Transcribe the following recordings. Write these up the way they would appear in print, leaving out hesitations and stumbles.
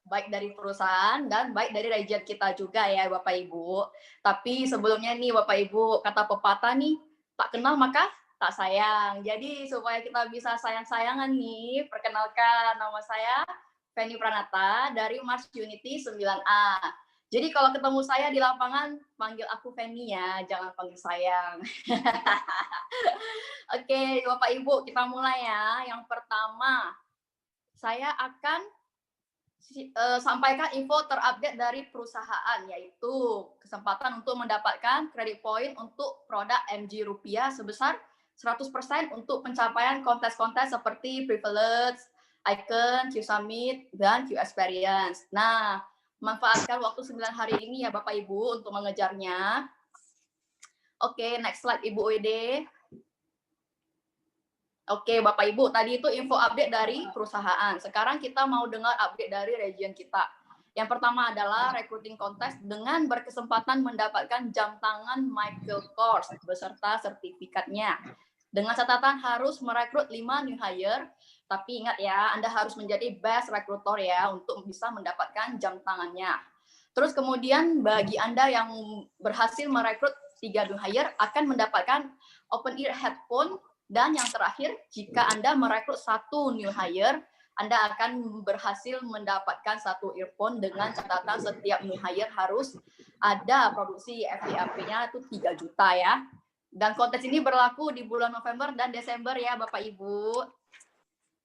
baik dari perusahaan dan baik dari region kita juga ya Bapak Ibu. Tapi sebelumnya nih Bapak Ibu, kata pepatah nih, tak kenal maka tak sayang. Jadi supaya kita bisa sayang-sayangan nih, perkenalkan nama saya Feni Pranata dari Mars Unity 9A. Jadi kalau ketemu saya di lapangan, panggil aku Feni ya, jangan panggil sayang. Oke, Bapak Ibu, kita mulai ya. Yang pertama, saya akan sampaikan info terupdate dari perusahaan, yaitu kesempatan untuk mendapatkan kredit point untuk produk MG Rupiah sebesar 100% untuk pencapaian kontes-kontes seperti Privilege, Icon, Q Summit, dan Q Experience. Nah, manfaatkan waktu 9 hari ini ya Bapak Ibu untuk mengejarnya. Oke, next slide Ibu Wede. Oke, Bapak Ibu, tadi itu info update dari perusahaan. Sekarang kita mau dengar update dari region kita. Yang pertama adalah recruiting contest dengan berkesempatan mendapatkan jam tangan Michael Kors beserta sertifikatnya. Dengan catatan harus merekrut 5 new hire, tapi ingat ya, Anda harus menjadi best recruiter ya untuk bisa mendapatkan jam tangannya. Terus kemudian bagi Anda yang berhasil merekrut 3 new hire akan mendapatkan open ear headphone. Dan yang terakhir, jika Anda merekrut 1 new hire, Anda akan berhasil mendapatkan 1 earphone dengan catatan setiap new hire harus ada produksi FYP-nya itu 3 juta ya. Dan kontes ini berlaku di bulan November dan Desember ya Bapak Ibu.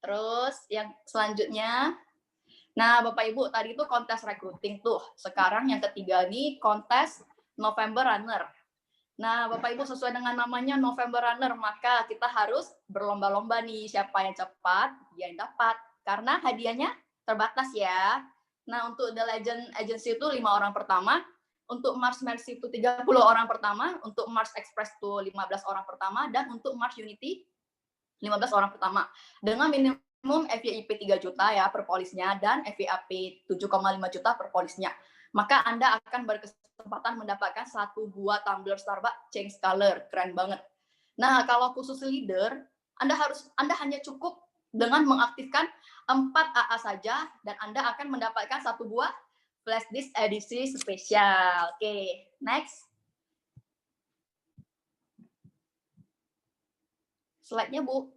Terus yang selanjutnya, nah Bapak Ibu tadi itu kontes recruiting tuh. Sekarang yang ketiga nih kontes November Runner. Nah, Bapak Ibu sesuai dengan namanya November Runner, maka kita harus berlomba-lomba nih siapa yang cepat dia yang dapat. Karena hadiahnya terbatas ya. Nah, untuk The Legend Agency itu 5 orang pertama, untuk Mars Mercy itu 30 orang pertama, untuk Mars Express itu 15 orang pertama, dan untuk Mars Unity 15 orang pertama. Dengan minimum FYIP 3 juta ya per polisnya dan FYIP 7,5 juta per polisnya. Maka Anda akan berkesempatan mendapatkan 1 buah tumbler Starbucks Change Color. Keren banget. Nah, kalau khusus leader, Anda hanya cukup dengan mengaktifkan 4 AA saja dan Anda akan mendapatkan 1 buah flash disk edisi spesial. Oke, next. Slide-nya, Bu.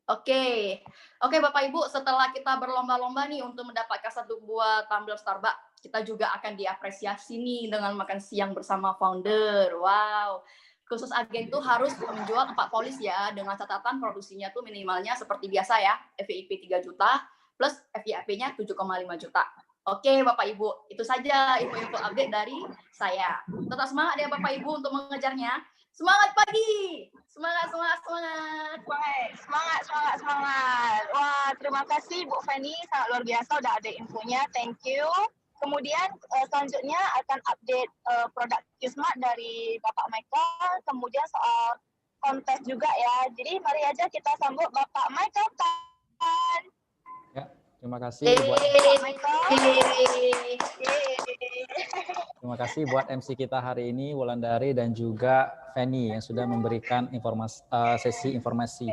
Oke, Bapak Ibu, setelah kita berlomba-lomba nih untuk mendapatkan 1 buah tumbler Starbucks, kita juga akan diapresiasi nih dengan makan siang bersama founder. Wow, khusus agen tuh harus menjual 4 polis ya, dengan catatan produksinya tuh minimalnya seperti biasa ya, FYIP 3 juta plus FYIP-nya 7,5 juta. Oke, Bapak Ibu, itu saja info-info update dari saya. Tetap semangat ya Bapak Ibu untuk mengejarnya. Semangat pagi! Semangat, semangat, semangat! Semangat. Wah, terima kasih Bu Feni, sangat luar biasa udah ada infonya. Thank you. Kemudian selanjutnya akan update produk Qsmart dari Bapak Michael. Kemudian soal kontes juga ya. Jadi mari aja kita sambut Bapak Michael Tan. Ya, terima kasih buat terima kasih buat MC kita hari ini Wulandari dan juga Feni yang sudah memberikan sesi informasi.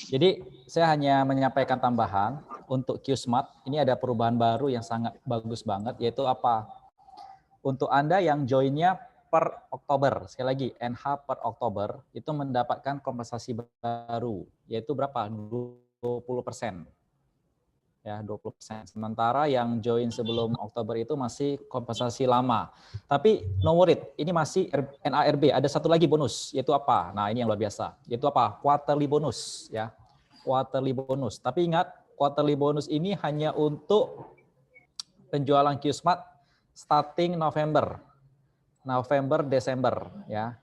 Jadi saya hanya menyampaikan tambahan untuk Qsmart. Ini ada perubahan baru yang sangat bagus banget, yaitu apa? Untuk Anda yang joinnya per Oktober, sekali lagi NH per Oktober itu mendapatkan kompensasi baru, yaitu berapa? 20%. Ya, 20%. Sementara yang join sebelum Oktober itu masih kompensasi lama. Tapi no worry, ini masih NARB. Ada satu lagi bonus, yaitu apa? Nah, ini yang luar biasa. Yaitu apa? Quarterly bonus, ya. Quarterly bonus. Tapi ingat, quarterly bonus ini hanya untuk penjualan Qsmart starting November, Desember, ya.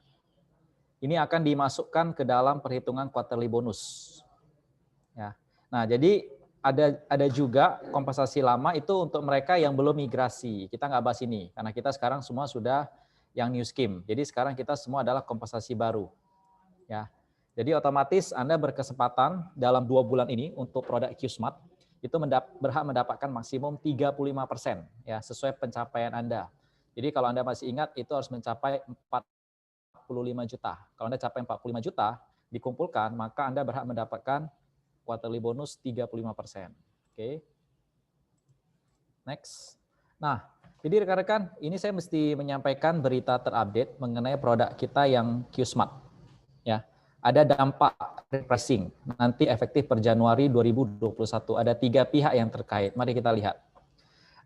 Ini akan dimasukkan ke dalam perhitungan quarterly bonus. Ya. Nah, jadi ada juga kompensasi lama itu untuk mereka yang belum migrasi. Kita nggak bahas ini, karena kita sekarang semua sudah yang new scheme. Jadi sekarang kita semua adalah kompensasi baru. Ya. Jadi otomatis Anda berkesempatan dalam 2 bulan ini untuk produk Qsmart itu berhak mendapatkan maksimum 35% ya, sesuai pencapaian Anda. Jadi kalau Anda masih ingat itu harus mencapai 45 juta. Kalau Anda capai 45 juta dikumpulkan, maka Anda berhak mendapatkan quarterly bonus 35%. Oke. Next. Nah, jadi rekan-rekan, ini saya mesti menyampaikan berita terupdate mengenai produk kita yang Qsmart. Ya, ada dampak repricing nanti efektif per Januari 2021. Ada 3 pihak yang terkait. Mari kita lihat.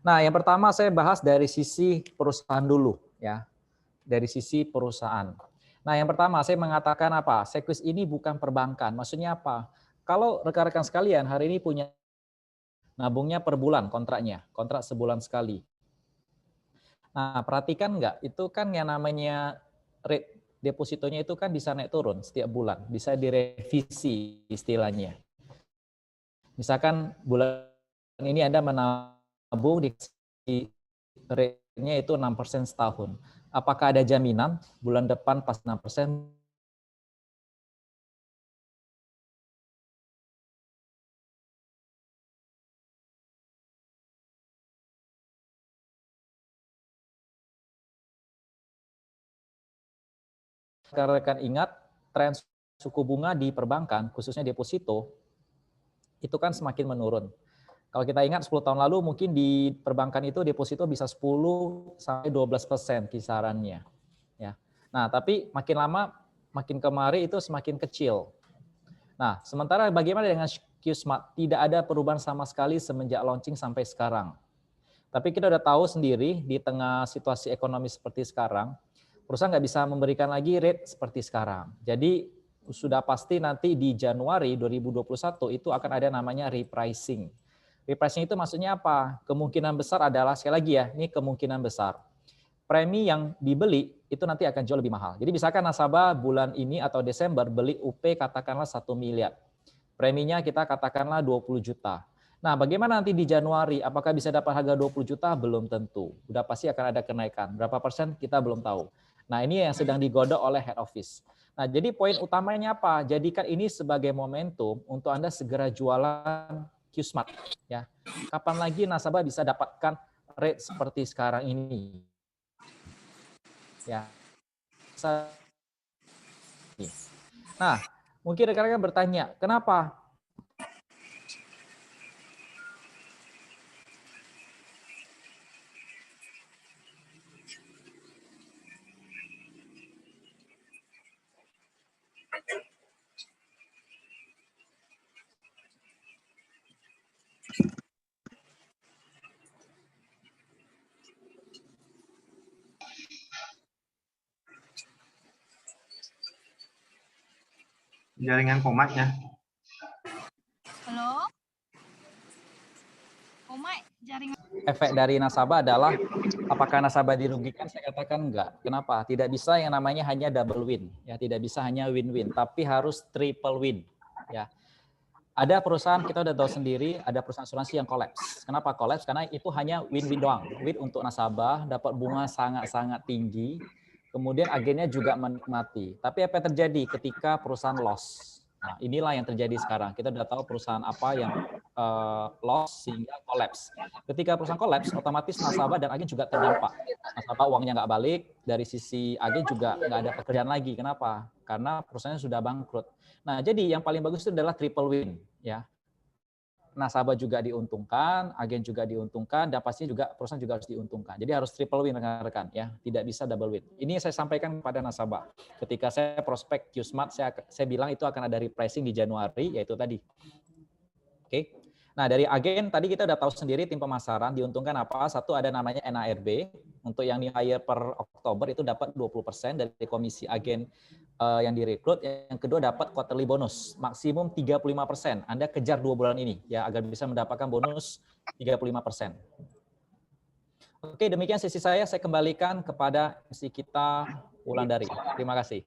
Nah, yang pertama saya bahas dari sisi perusahaan dulu, ya. Dari sisi perusahaan. Nah, yang pertama saya mengatakan apa? Sequs ini bukan perbankan. Maksudnya apa? Kalau rekan-rekan sekalian hari ini punya nabungnya per bulan kontraknya, kontrak sebulan sekali. Nah, perhatikan nggak, itu kan yang namanya rate depositonya itu kan bisa naik turun setiap bulan, bisa direvisi istilahnya. Misalkan bulan ini Anda menabung di rate-nya itu 6% setahun. Apakah ada jaminan bulan depan pas 6% rekan-rekan ingat tren suku bunga di perbankan, khususnya deposito, itu kan semakin menurun. Kalau kita ingat 10 tahun lalu mungkin di perbankan itu deposito bisa 10 sampai 12% kisarannya. Ya. Nah, tapi makin lama makin kemari itu semakin kecil. Nah, sementara bagaimana dengan Qsmart? Tidak ada perubahan sama sekali semenjak launching sampai sekarang. Tapi kita udah tahu sendiri di tengah situasi ekonomi seperti sekarang, perusahaan nggak bisa memberikan lagi rate seperti sekarang. Jadi sudah pasti nanti di Januari 2021 itu akan ada namanya repricing. Repricing itu maksudnya apa? Kemungkinan besar adalah, sekali lagi ya, ini kemungkinan besar. Premi yang dibeli itu nanti akan jauh lebih mahal. Jadi misalkan nasabah bulan ini atau Desember beli UP katakanlah 1 miliar. Preminya kita katakanlah 20 juta. Nah, bagaimana nanti di Januari? Apakah bisa dapat harga 20 juta? Belum tentu. Udah pasti akan ada kenaikan. Berapa persen? Kita belum tahu. Nah, ini yang sedang digodok oleh head office. Nah, jadi poin utamanya apa? Jadikan ini sebagai momentum untuk Anda segera jualan Qsmart. Ya. Kapan lagi nasabah bisa dapatkan rate seperti sekarang ini? Ya. Nah, mungkin rekan-rekan bertanya, kenapa? Jaringan komatnya. Halo? Komai, jaringan. Efek dari nasabah adalah apakah nasabah dirugikan? Saya katakan enggak. Kenapa? Tidak bisa yang namanya hanya double win, ya, tidak bisa hanya win-win, tapi harus triple win, ya. Ada perusahaan kita udah tahu sendiri, ada perusahaan asuransi yang kolaps. Kenapa kolaps? Karena itu hanya win-win doang. Win untuk nasabah, dapat bunga sangat-sangat tinggi, kemudian agennya juga menikmati. Tapi apa yang terjadi ketika perusahaan loss? Nah, inilah yang terjadi sekarang. Kita udah tahu perusahaan apa yang loss sehingga kolaps. Ketika perusahaan kolaps, otomatis nasabah dan agen juga terdampak. Nasabah uangnya nggak balik, dari sisi agen juga nggak ada pekerjaan lagi. Kenapa? Karena perusahaannya sudah bangkrut. Nah, jadi yang paling bagus itu adalah triple win, ya. Nasabah juga diuntungkan, agen juga diuntungkan, dan pastinya juga perusahaan juga harus diuntungkan. Jadi harus triple win rekan-rekan, ya, tidak bisa double win. Ini saya sampaikan kepada nasabah. Ketika saya prospek Qsmart, saya bilang itu akan ada repricing di Januari, yaitu tadi. Oke. Nah, dari agen tadi kita udah tahu sendiri tim pemasaran diuntungkan apa? Satu ada namanya NARB, untuk yang di hire per Oktober itu dapat 20% dari komisi agen yang direkrut. Yang kedua dapat quarterly bonus maksimum 35%. Anda kejar 2 bulan ini ya agar bisa mendapatkan bonus 35%. Oke, demikian sesi saya kembalikan kepada MC kita Wulandari. Terima kasih.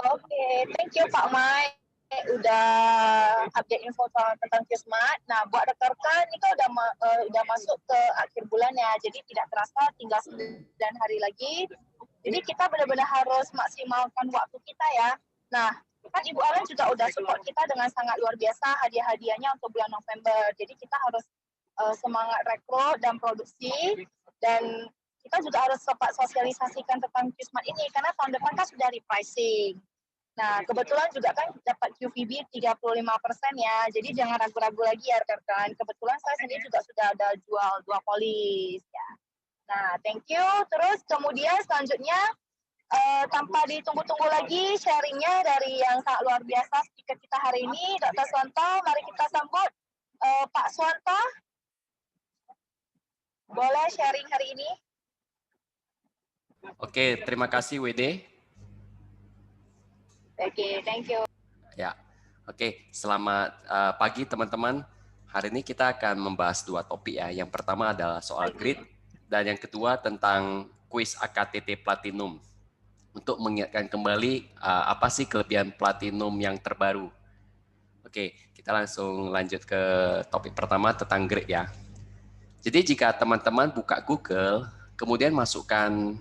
Oke, thank you Pak Mai. Udah update info tentang Qsmart. Nah, buat rekan-rekan ini kan udah masuk ke akhir bulan ya, jadi tidak terasa tinggal 9 hari lagi. Jadi kita benar-benar harus maksimalkan waktu kita ya. Nah, kan Ibu Alan juga udah support kita dengan sangat luar biasa hadiah-hadiahnya untuk bulan November. Jadi kita harus semangat rekrut dan produksi, dan kita juga harus sempat sosialisasikan tentang Qsmart ini karena tahun depan kan sudah repricing. Nah, kebetulan juga kan dapat QVB 35% ya. Jadi jangan ragu-ragu lagi ya rekan-rekan. Kebetulan saya sendiri juga sudah ada jual 2 polis ya. Nah, thank you. Terus kemudian selanjutnya tanpa ditunggu-tunggu lagi sharingnya dari yang sangat luar biasa speaker kita hari ini, Dr. Swanto. Mari kita sambut Pak Swanto. Boleh sharing hari ini? Oke, terima kasih WD. Oke, thank you. Ya, oke. Selamat pagi teman-teman. Hari ini kita akan membahas 2 topik ya. Yang pertama adalah soal grid dan yang kedua tentang kuis AKTT Platinum. Untuk mengingatkan kembali apa sih kelebihan Platinum yang terbaru. Oke, kita langsung lanjut ke topik pertama tentang grid ya. Jadi jika teman-teman buka Google, kemudian masukkan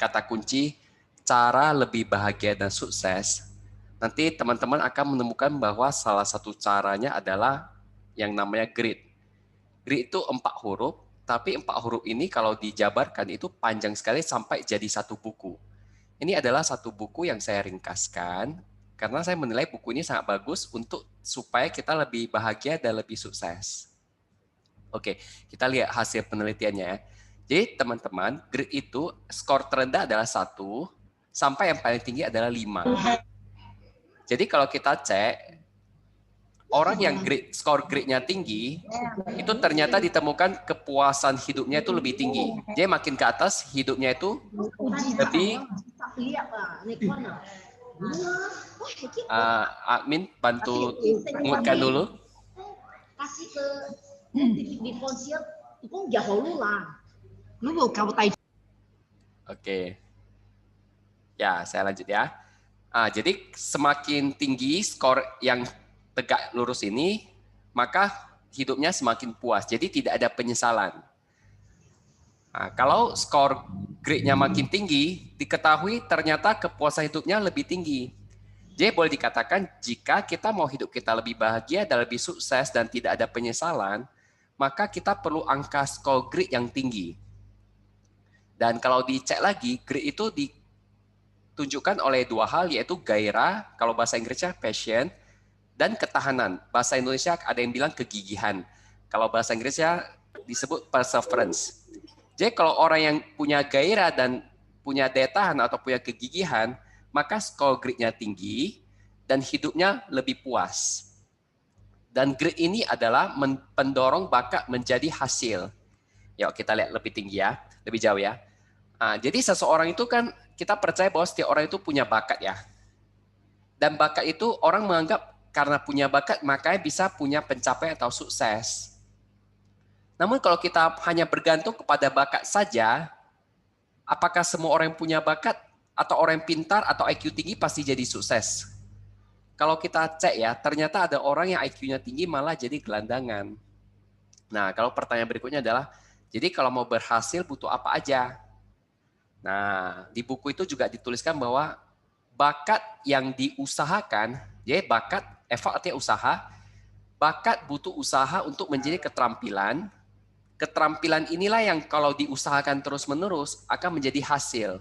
kata kunci cara lebih bahagia dan sukses, nanti teman-teman akan menemukan bahwa salah satu caranya adalah yang namanya grid. Grid itu 4 huruf, tapi 4 huruf ini kalau dijabarkan itu panjang sekali sampai jadi satu buku. Ini adalah satu buku yang saya ringkaskan, karena saya menilai buku ini sangat bagus untuk supaya kita lebih bahagia dan lebih sukses. Oke, kita lihat hasil penelitiannya ya. Jadi teman-teman, grid itu skor terendah adalah 1, sampai yang paling tinggi adalah 5. Jadi kalau kita cek, orang yang skor grade-nya tinggi, itu ternyata ditemukan kepuasan hidupnya itu lebih tinggi. Jadi makin ke atas, hidupnya itu lebih... admin, bantu ngutkan dulu. Kasih ke di ponsel, itu jauh lu lah. Lu mau kau tahu. Oke. Ya, saya lanjut ya. Jadi semakin tinggi skor yang tegak lurus ini, maka hidupnya semakin puas. Jadi tidak ada penyesalan. Kalau skor grade-nya makin tinggi, diketahui ternyata kepuasan hidupnya lebih tinggi. Jadi boleh dikatakan jika kita mau hidup kita lebih bahagia dan lebih sukses dan tidak ada penyesalan, maka kita perlu angka skor grade yang tinggi. Dan kalau dicek lagi, grade itu ditunjukkan oleh 2 hal, yaitu gairah, kalau bahasa Inggrisnya passion, dan ketahanan. Bahasa Indonesia ada yang bilang kegigihan. Kalau bahasa Inggrisnya disebut perseverance. Jadi kalau orang yang punya gairah dan punya daya tahan atau punya kegigihan, maka skor grade-nya tinggi dan hidupnya lebih puas. Dan grade ini adalah pendorong bakat menjadi hasil. Yuk kita lihat lebih tinggi ya, lebih jauh ya. Jadi seseorang itu kan kita percaya bahwa setiap orang itu punya bakat ya. Dan bakat itu orang menganggap karena punya bakat makanya bisa punya pencapaian atau sukses. Namun kalau kita hanya bergantung kepada bakat saja, apakah semua orang yang punya bakat atau orang yang pintar atau IQ tinggi pasti jadi sukses? Kalau kita cek ya, ternyata ada orang yang IQ-nya tinggi malah jadi gelandangan. Nah, kalau pertanyaan berikutnya adalah, jadi kalau mau berhasil butuh apa aja? Nah, di buku itu juga dituliskan bahwa bakat yang diusahakan, jadi bakat, effort artinya usaha, bakat butuh usaha untuk menjadi keterampilan. Keterampilan inilah yang kalau diusahakan terus-menerus akan menjadi hasil.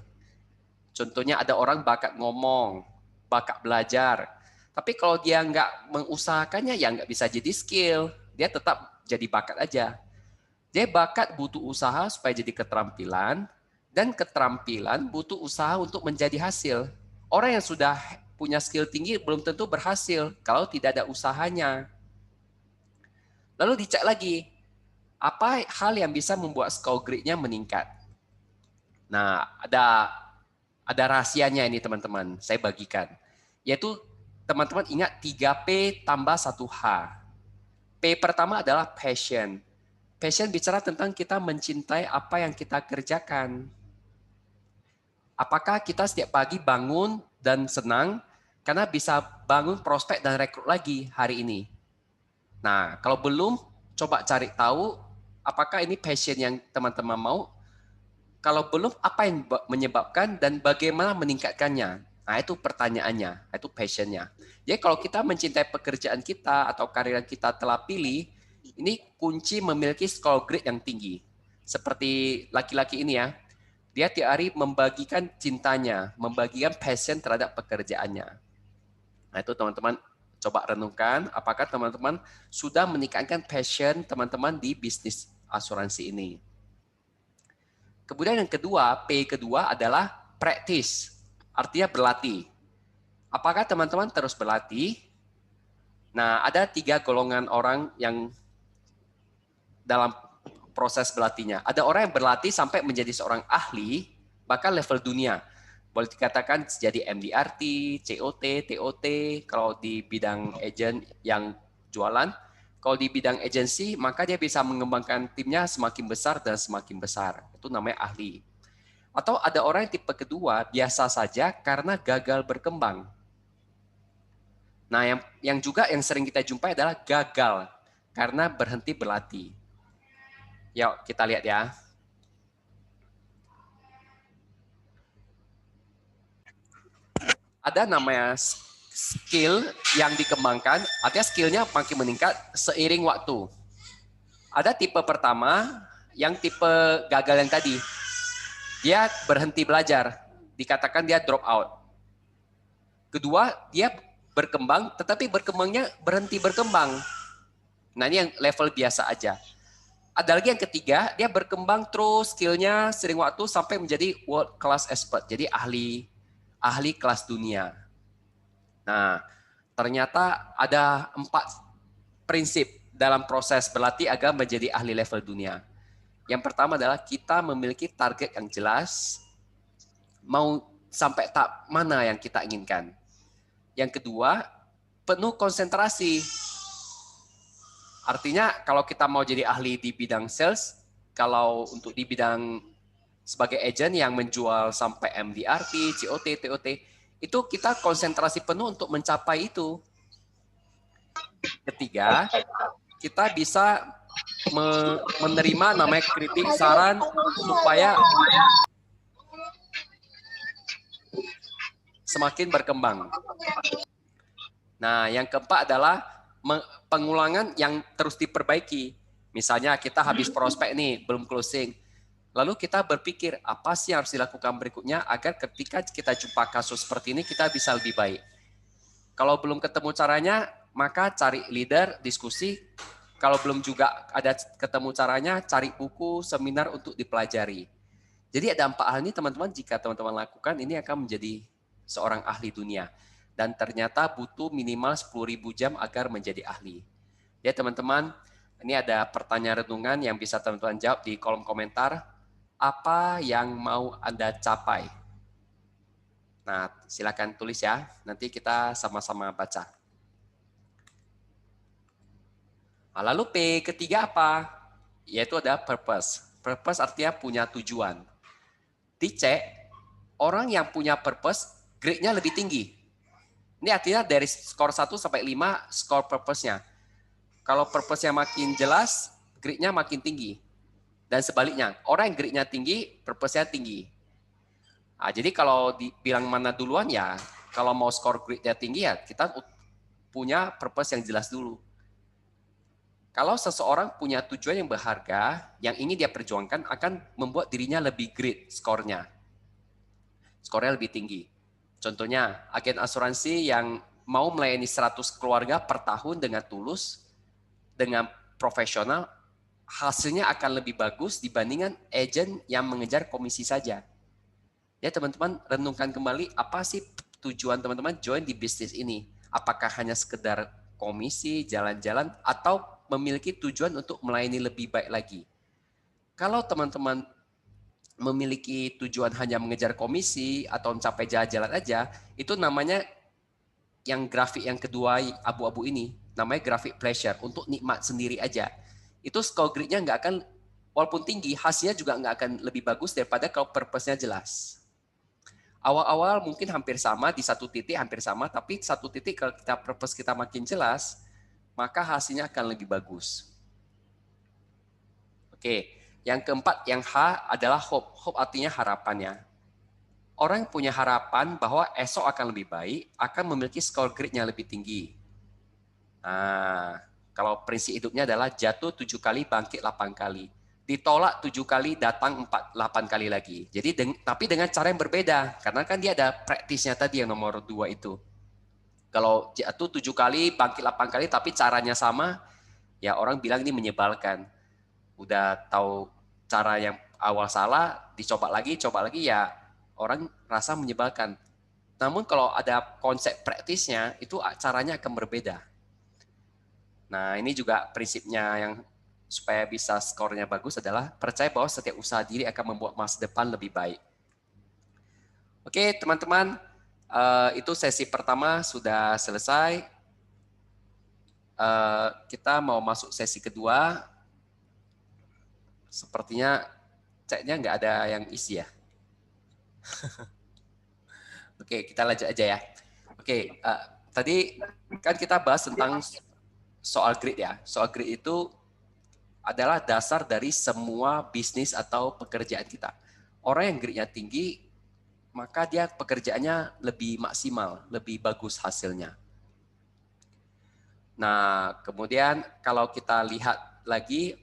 Contohnya ada orang bakat ngomong, bakat belajar. Tapi kalau dia nggak mengusahakannya, ya nggak bisa jadi skill. Dia tetap jadi bakat aja. Jadi bakat butuh usaha supaya jadi keterampilan, dan keterampilan butuh usaha untuk menjadi hasil. Orang yang sudah punya skill tinggi belum tentu berhasil kalau tidak ada usahanya. Lalu dicek lagi, apa hal yang bisa membuat skor grade-nya meningkat? Nah, ada rahasianya ini teman-teman, saya bagikan. Yaitu teman-teman ingat 3P tambah 1H. P pertama adalah passion. Passion bicara tentang kita mencintai apa yang kita kerjakan. Apakah kita setiap pagi bangun dan senang karena bisa bangun prospek dan rekrut lagi hari ini? Nah, kalau belum, coba cari tahu apakah ini passion yang teman-teman mau. Kalau belum, apa yang menyebabkan dan bagaimana meningkatkannya? Nah, itu pertanyaannya, itu passionnya. Jadi kalau kita mencintai pekerjaan kita atau karir yang kita telah pilih, ini kunci memiliki skor grade yang tinggi. Seperti laki-laki ini ya, dia tiap hari membagikan cintanya, membagikan passion terhadap pekerjaannya. Nah, itu teman-teman coba renungkan, apakah teman-teman sudah meningkatkan passion teman-teman di bisnis asuransi ini. Kemudian yang kedua, P kedua adalah practice, artinya berlatih. Apakah teman-teman terus berlatih? Nah, ada 3 golongan orang yang dalam proses berlatihnya. Ada orang yang berlatih sampai menjadi seorang ahli, bahkan level dunia. Boleh dikatakan jadi MDRT, COT, TOT, kalau di bidang agent yang jualan. Kalau di bidang agensi, maka dia bisa mengembangkan timnya semakin besar dan semakin besar. Itu namanya ahli. Atau ada orang yang tipe kedua, biasa saja karena gagal berkembang. Nah, yang juga yang sering kita jumpai adalah gagal karena berhenti berlatih. Yuk, kita lihat ya. Ada namanya skill yang dikembangkan, artinya skillnya makin meningkat seiring waktu. Ada tipe pertama, yang tipe gagal yang tadi. Dia berhenti belajar, dikatakan dia drop out. Kedua, dia berkembang, tetapi berkembangnya berhenti berkembang. Nah, ini yang level biasa aja. Ada lagi yang ketiga, dia berkembang terus skillnya sering waktu sampai menjadi world class expert, jadi ahli kelas dunia. Nah, ternyata ada 4 prinsip dalam proses berlatih agar menjadi ahli level dunia. Yang pertama adalah kita memiliki target yang jelas, mau sampai tahap mana yang kita inginkan. Yang kedua, penuh konsentrasi. Artinya kalau kita mau jadi ahli di bidang sales, kalau untuk di bidang sebagai agent yang menjual sampai MDRT, COT, TOT, itu kita konsentrasi penuh untuk mencapai itu. Ketiga, kita bisa menerima namanya kritik, saran, supaya semakin berkembang. Nah, yang keempat adalah pengulangan yang terus diperbaiki. Misalnya kita habis prospek nih, belum closing. Lalu kita berpikir, apa sih yang harus dilakukan berikutnya agar ketika kita jumpa kasus seperti ini, kita bisa lebih baik. Kalau belum ketemu caranya, maka cari leader, diskusi. Kalau belum juga ada ketemu caranya, cari buku, seminar untuk dipelajari. Jadi ada 4 hal ini teman-teman, jika teman-teman lakukan, ini akan menjadi seorang ahli dunia. Dan ternyata butuh minimal 10.000 jam agar menjadi ahli. Ya teman-teman, ini ada pertanyaan renungan yang bisa teman-teman jawab di kolom komentar. Apa yang mau Anda capai? Nah, silakan tulis ya. Nanti kita sama-sama baca. Nah, lalu P ketiga apa? Yaitu ada purpose. Purpose artinya punya tujuan. Dicek, orang yang punya purpose, grade-nya lebih tinggi. Ini artinya dari skor 1 sampai 5, skor purpose-nya. Kalau purpose-nya makin jelas, grade-nya makin tinggi. Dan sebaliknya, orang yang grade-nya tinggi, purpose-nya tinggi. Nah, jadi kalau dibilang mana duluan ya, kalau mau skor grade-nya tinggi ya, kita punya purpose yang jelas dulu. Kalau seseorang punya tujuan yang berharga, yang ingin dia perjuangkan, akan membuat dirinya lebih great skornya. Skornya lebih tinggi. Contohnya, agen asuransi yang mau melayani 100 keluarga per tahun dengan tulus, dengan profesional, hasilnya akan lebih bagus dibandingkan agen yang mengejar komisi saja. Ya teman-teman, renungkan kembali apa sih tujuan teman-teman join di bisnis ini. Apakah hanya sekedar komisi, jalan-jalan, atau memiliki tujuan untuk melayani lebih baik lagi. Kalau teman-teman memiliki tujuan hanya mengejar komisi atau mencapai jalan-jalan aja, itu namanya yang grafik yang kedua abu-abu ini, namanya grafik pleasure, untuk nikmat sendiri aja. Itu score grade-nya nggak akan, walaupun tinggi, hasilnya juga nggak akan lebih bagus daripada kalau purpose-nya jelas. Awal-awal mungkin hampir sama, di satu titik hampir sama, tapi satu titik kalau kita purpose kita makin jelas, maka hasilnya akan lebih bagus. Oke. Yang keempat, yang H adalah hope. Hope artinya harapannya. Orang yang punya harapan bahwa esok akan lebih baik, akan memiliki skor grade-nya lebih tinggi. Nah, kalau prinsip hidupnya adalah jatuh 7 kali, bangkit 8 kali. Ditolak 7 kali, datang 8 kali lagi. Jadi, tapi dengan cara yang berbeda. Karena kan dia ada praktisnya tadi yang nomor 2 itu. Kalau jatuh 7 kali, bangkit 8 kali, tapi caranya sama, ya orang bilang ini menyebalkan. Udah tahu cara yang awal salah, coba lagi, ya orang rasa menyebalkan. Namun kalau ada konsep praktisnya, itu caranya akan berbeda. Nah, ini juga prinsipnya yang supaya bisa skornya bagus adalah percaya bahwa setiap usaha diri akan membuat masa depan lebih baik. Oke, teman-teman, itu sesi pertama sudah selesai. Kita mau masuk sesi kedua. Sepertinya chatnya nggak ada yang isi ya. Oke, kita lanjut aja ya. Oke, tadi kan kita bahas tentang soal grid ya. Soal grid itu adalah dasar dari semua bisnis atau pekerjaan kita. Orang yang gridnya tinggi, maka dia pekerjaannya lebih maksimal, lebih bagus hasilnya. Nah, kemudian kalau kita lihat lagi,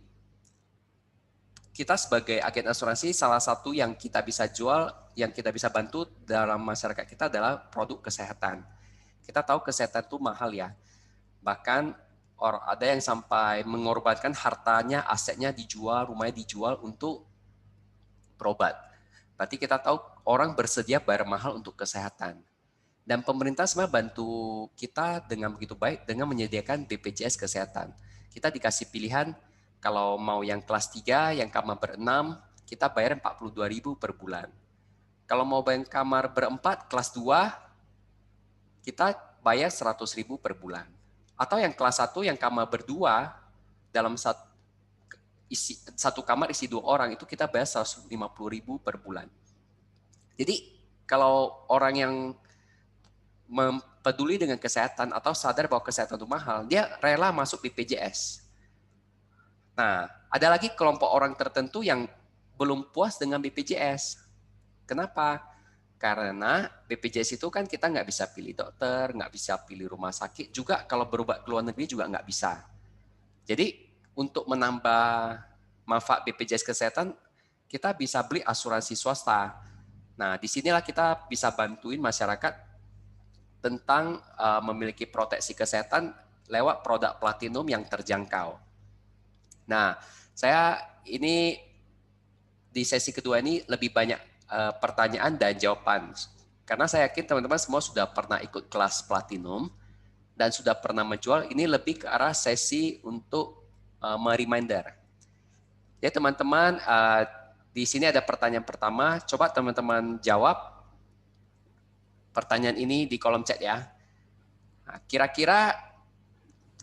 kita sebagai agen asuransi, salah satu yang kita bisa jual, yang kita bisa bantu dalam masyarakat kita adalah produk kesehatan. Kita tahu kesehatan itu mahal ya. Bahkan ada yang sampai mengorbankan hartanya, asetnya dijual, rumahnya dijual untuk berobat. Berarti kita tahu orang bersedia bayar mahal untuk kesehatan. Dan pemerintah sebenarnya bantu kita dengan begitu baik dengan menyediakan BPJS Kesehatan. Kita dikasih pilihan, kalau mau yang kelas 3, yang kamar ber-6, kita bayar 42.000 per bulan. Kalau mau bayar kamar ber-4, kelas 2, kita bayar 100.000 per bulan. Atau yang kelas 1, yang kamar ber-2, dalam satu kamar isi 2 orang, itu kita bayar 150.000 per bulan. Jadi kalau orang yang peduli dengan kesehatan atau sadar bahwa kesehatan itu mahal, dia rela masuk BPJS. Nah, ada lagi kelompok orang tertentu yang belum puas dengan BPJS. Kenapa? Karena BPJS itu kan kita nggak bisa pilih dokter, nggak bisa pilih rumah sakit, juga kalau berobat ke luar negeri juga nggak bisa. Jadi untuk menambah manfaat BPJS Kesehatan, kita bisa beli asuransi swasta. Nah, disinilah kita bisa bantuin masyarakat tentang memiliki proteksi kesehatan lewat produk platinum yang terjangkau. Nah, saya ini di sesi kedua ini lebih banyak pertanyaan dan jawaban. Karena saya yakin teman-teman semua sudah pernah ikut kelas platinum dan sudah pernah menjual, ini lebih ke arah sesi untuk mereminder. Ya teman-teman, di sini ada pertanyaan pertama, coba teman-teman jawab pertanyaan ini di kolom chat ya. Nah, kira-kira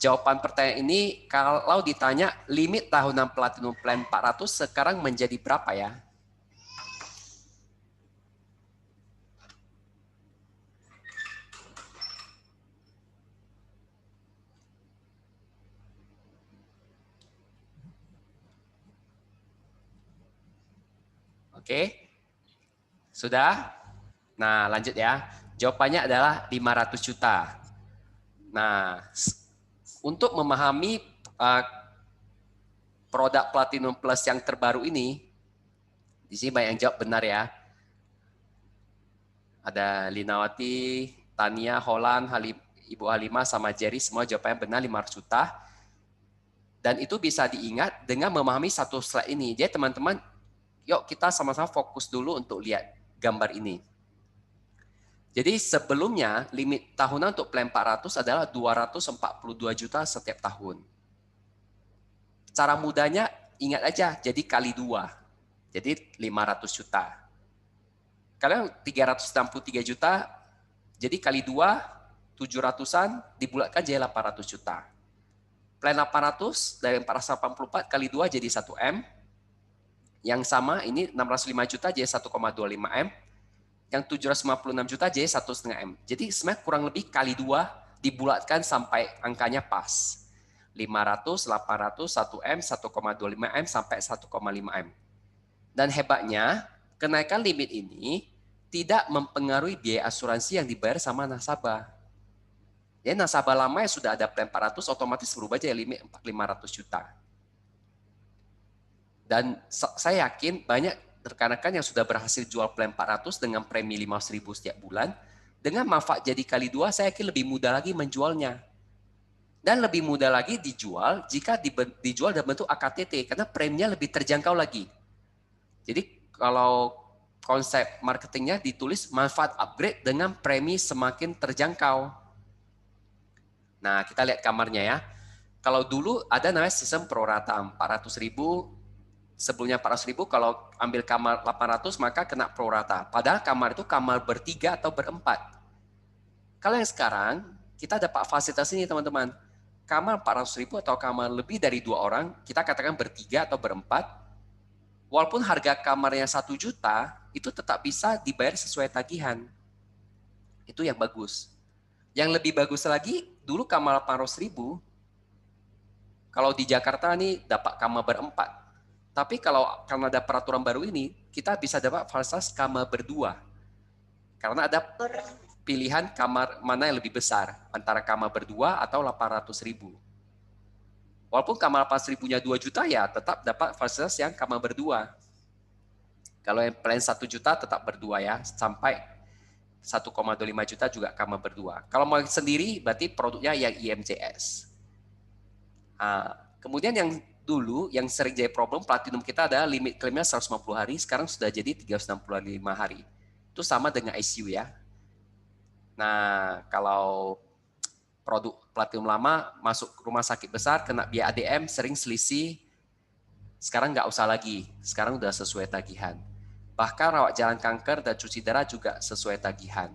jawaban pertanyaan ini kalau ditanya limit tahunan Platinum Plan 400 sekarang menjadi berapa ya? Oke. Sudah? Nah, lanjut ya. Jawabannya adalah 500 juta. Nah, untuk memahami produk Platinum Plus yang terbaru ini, di sini banyak yang jawab benar ya. Ada Linawati, Tania, Holland, Ibu Halimah, sama Jerry, semua jawabannya benar 500 juta. Dan itu bisa diingat dengan memahami satu slide ini. Jadi teman-teman, yuk kita sama-sama fokus dulu untuk lihat gambar ini. Jadi sebelumnya limit tahunan untuk plan 400 adalah 242 juta setiap tahun. Cara mudahnya ingat aja, jadi kali 2. Jadi 500 juta. Kalian 363 juta, jadi kali 2, 700-an dibulatkan jadi 800 juta. Plan 800 dari 484 kali 2 jadi 1M. Yang sama ini 605 juta jadi 1,25M. Yang 756 juta jadi 1,5M. Jadi sebenarnya kurang lebih kali 2 dibulatkan sampai angkanya pas. 500, 800, 1M, 1,25M sampai 1,5M. Dan hebatnya, kenaikan limit ini tidak mempengaruhi biaya asuransi yang dibayar sama nasabah. Jadi nasabah lama yang sudah ada plan 400 otomatis berubah jadi limit 500 juta. Dan saya yakin banyak rekan-rekan yang sudah berhasil jual plan 400 dengan premi 5.000 setiap bulan Dengan manfaat jadi kali 2, saya yakin lebih mudah lagi menjualnya. Dan lebih mudah lagi dijual jika dijual dalam bentuk AKTT, karena preminya lebih terjangkau lagi. Jadi kalau konsep marketingnya ditulis manfaat upgrade dengan premi semakin terjangkau. Nah, kita lihat kamarnya ya. Kalau dulu ada namanya sistem pro rata 400.000, sebelumnya 400.000, kalau ambil kamar 800 maka kena pro rata. Padahal kamar itu kamar bertiga atau berempat. Kalau yang sekarang kita dapat fasilitas ini teman-teman. Kamar 400.000 atau kamar lebih dari 2 orang, kita katakan bertiga atau berempat, walaupun harga kamarnya 1 juta, itu tetap bisa dibayar sesuai tagihan. Itu yang bagus. Yang lebih bagus lagi, dulu kamar 800.000, kalau di Jakarta nih dapat kamar berempat. Tapi karena ada peraturan baru ini, kita bisa dapat fasilitas kamar berdua. Karena ada pilihan kamar mana yang lebih besar, antara kamar berdua atau 800.000. Walaupun kamar 800.000-nya 2 juta, ya tetap dapat fasilitas yang kamar berdua. Kalau yang plan 1 juta tetap berdua ya, sampai 1,25 juta juga kamar berdua. Kalau mau sendiri, berarti produknya yang IMCS. Kemudian yang dulu, yang sering jadi problem, platinum kita ada limit klaimnya 150 hari, sekarang sudah jadi 365 hari. Itu sama dengan ICU ya. Nah, kalau produk platinum lama masuk rumah sakit besar, kena biaya ADM, sering selisih, sekarang nggak usah lagi, sekarang udah sesuai tagihan. Bahkan rawat jalan kanker dan cuci darah juga sesuai tagihan.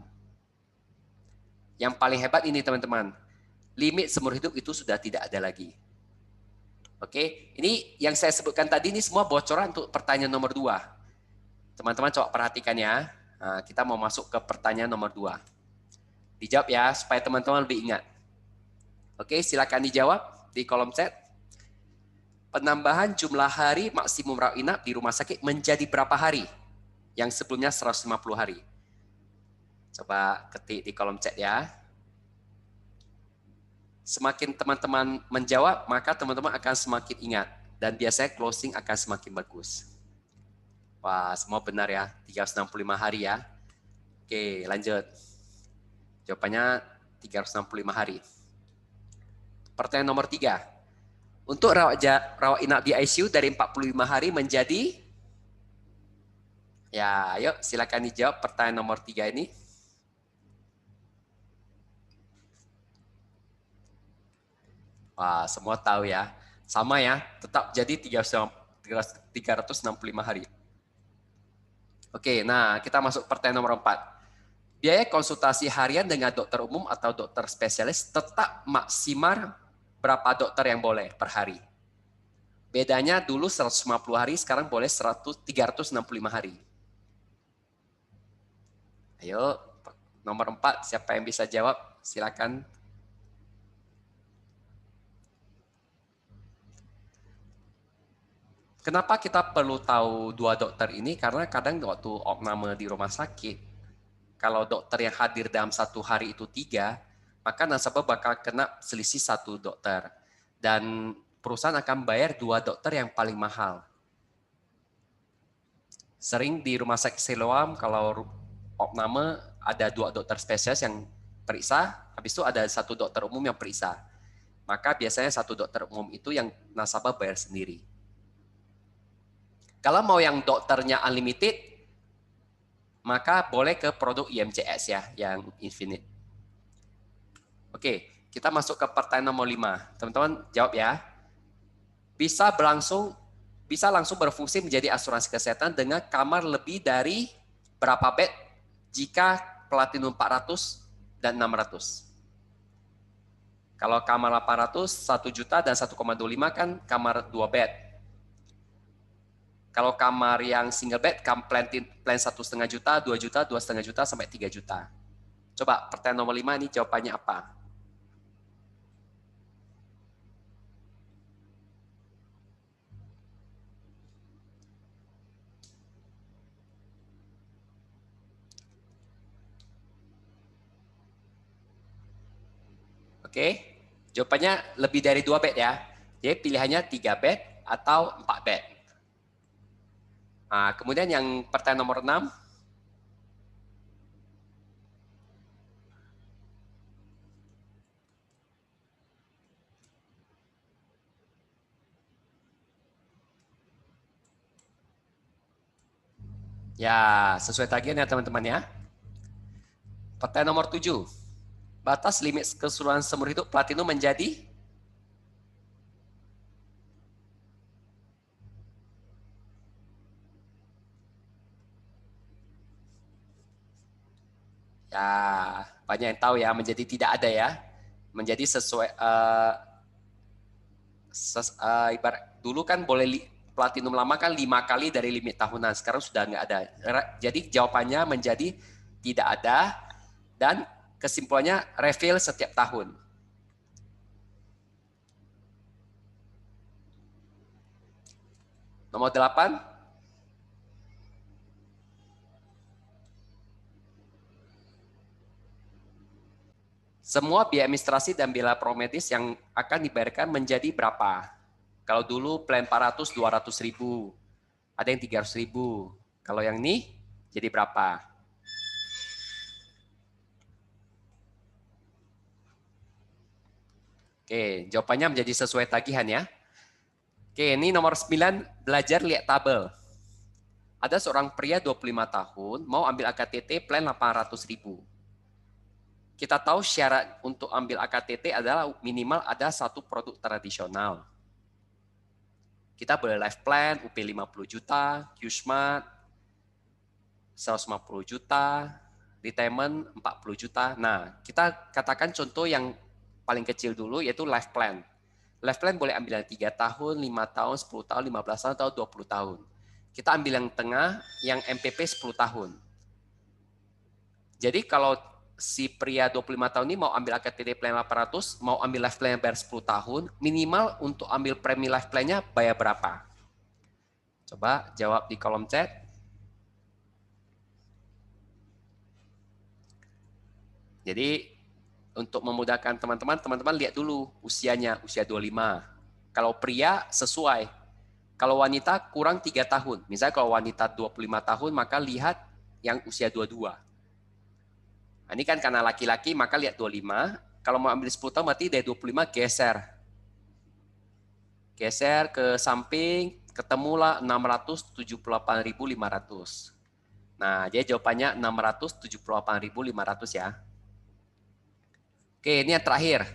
Yang paling hebat ini teman-teman, limit seumur hidup itu sudah tidak ada lagi. Oke, ini yang saya sebutkan tadi ini semua bocoran untuk pertanyaan nomor 2. Teman-teman coba perhatikan ya. Nah, kita mau masuk ke pertanyaan nomor 2. Dijawab ya, supaya teman-teman lebih ingat. Oke, silakan dijawab di kolom chat. Penambahan jumlah hari maksimum rawat inap di rumah sakit menjadi berapa hari? Yang sebelumnya 150 hari. Coba ketik di kolom chat ya. Semakin teman-teman menjawab, maka teman-teman akan semakin ingat. Dan biasanya closing akan semakin bagus. Wah, semua benar ya, 365 hari ya. Oke, lanjut. Jawabannya 365 hari. Pertanyaan nomor 3. Untuk rawat inap di ICU dari 45 hari menjadi, ya ayo silakan dijawab pertanyaan nomor 3 ini. Wah, semua tahu ya. Sama ya, tetap jadi 365 hari. Oke, nah kita masuk pertanyaan nomor 4. Biaya konsultasi harian dengan dokter umum atau dokter spesialis tetap maksimal berapa dokter yang boleh per hari? Bedanya dulu 150 hari, sekarang boleh 365 hari. Ayo, nomor 4, siapa yang bisa jawab? Silakan. Kenapa kita perlu tahu 2 dokter ini? Karena kadang waktu opname di rumah sakit, kalau dokter yang hadir dalam 1 hari itu 3, maka nasabah bakal kena selisih 1 dokter. Dan perusahaan akan bayar 2 dokter yang paling mahal. Sering di rumah sakit Siloam, kalau opname ada 2 dokter spesialis yang periksa, habis itu ada 1 dokter umum yang periksa. Maka biasanya 1 dokter umum itu yang nasabah bayar sendiri. Kalau mau yang dokternya unlimited, maka boleh ke produk IMCS ya, yang infinite. Oke, kita masuk ke pertanyaan nomor 5. Teman-teman jawab ya. Bisa langsung berfungsi menjadi asuransi kesehatan dengan kamar lebih dari berapa bed jika platinum 400 dan 600. Kalau kamar 800, 1 juta dan 1,25 kan kamar 2 bed. Kalau kamar yang single bed, plan 1,5 juta, 2 juta, 2,5 juta, sampai 3 juta. Coba pertanyaan nomor 5 ini jawabannya apa? Oke, jawabannya lebih dari 2 bed ya. Jadi pilihannya 3 bed atau 4 bed. Nah, kemudian yang pertanyaan nomor 6. Ya, sesuai tagihan ya teman-teman ya. Pertanyaan nomor 7. Batas limit keseluruhan seumur hidup platinum menjadi? Ya, banyak yang tahu ya, menjadi tidak ada ya. Menjadi sesuai, ibarat dulu kan boleh platinum lama kan 5 kali dari limit tahunan, sekarang sudah nggak ada. Jadi jawabannya menjadi tidak ada dan kesimpulannya refill setiap tahun. Nomor 8. Semua biaya administrasi dan biaya promedis yang akan dibayarkan menjadi berapa? Kalau dulu plan 400, 200 ribu. Ada yang 300 ribu. Kalau yang ini jadi berapa? Oke, jawabannya menjadi sesuai tagihan ya. Oke, ini nomor 9, belajar lihat tabel. Ada seorang pria 25 tahun mau ambil AKTT plan 800 ribu. Kita tahu syarat untuk ambil AKTT adalah minimal ada satu produk tradisional. Kita boleh life plan, UP 50 juta, QSmart 150 juta, retirement 40 juta. Nah, kita katakan contoh yang paling kecil dulu yaitu life plan. Life plan boleh ambil yang 3 tahun, 5 tahun, 10 tahun, 15 tahun, atau 20 tahun. Kita ambil yang tengah, yang MPP 10 tahun. Jadi kalau si pria 25 tahun ini mau ambil AKTT plan 800, mau ambil life plan yang bayar 10 tahun, minimal untuk ambil premi life plan-nya bayar berapa? Coba jawab di kolom chat. Jadi untuk memudahkan teman-teman, teman-teman lihat dulu usianya, usia 25. Kalau pria sesuai. Kalau wanita kurang 3 tahun. Misalnya kalau wanita 25 tahun, maka lihat yang usia 22. Nah, ini kan karena laki-laki, maka lihat 25. Kalau mau ambil 10 tahun, berarti dari 25 geser. Geser ke samping, ketemulah 678.500. Nah, jadi jawabannya 678.500 ya. Oke, ini yang terakhir.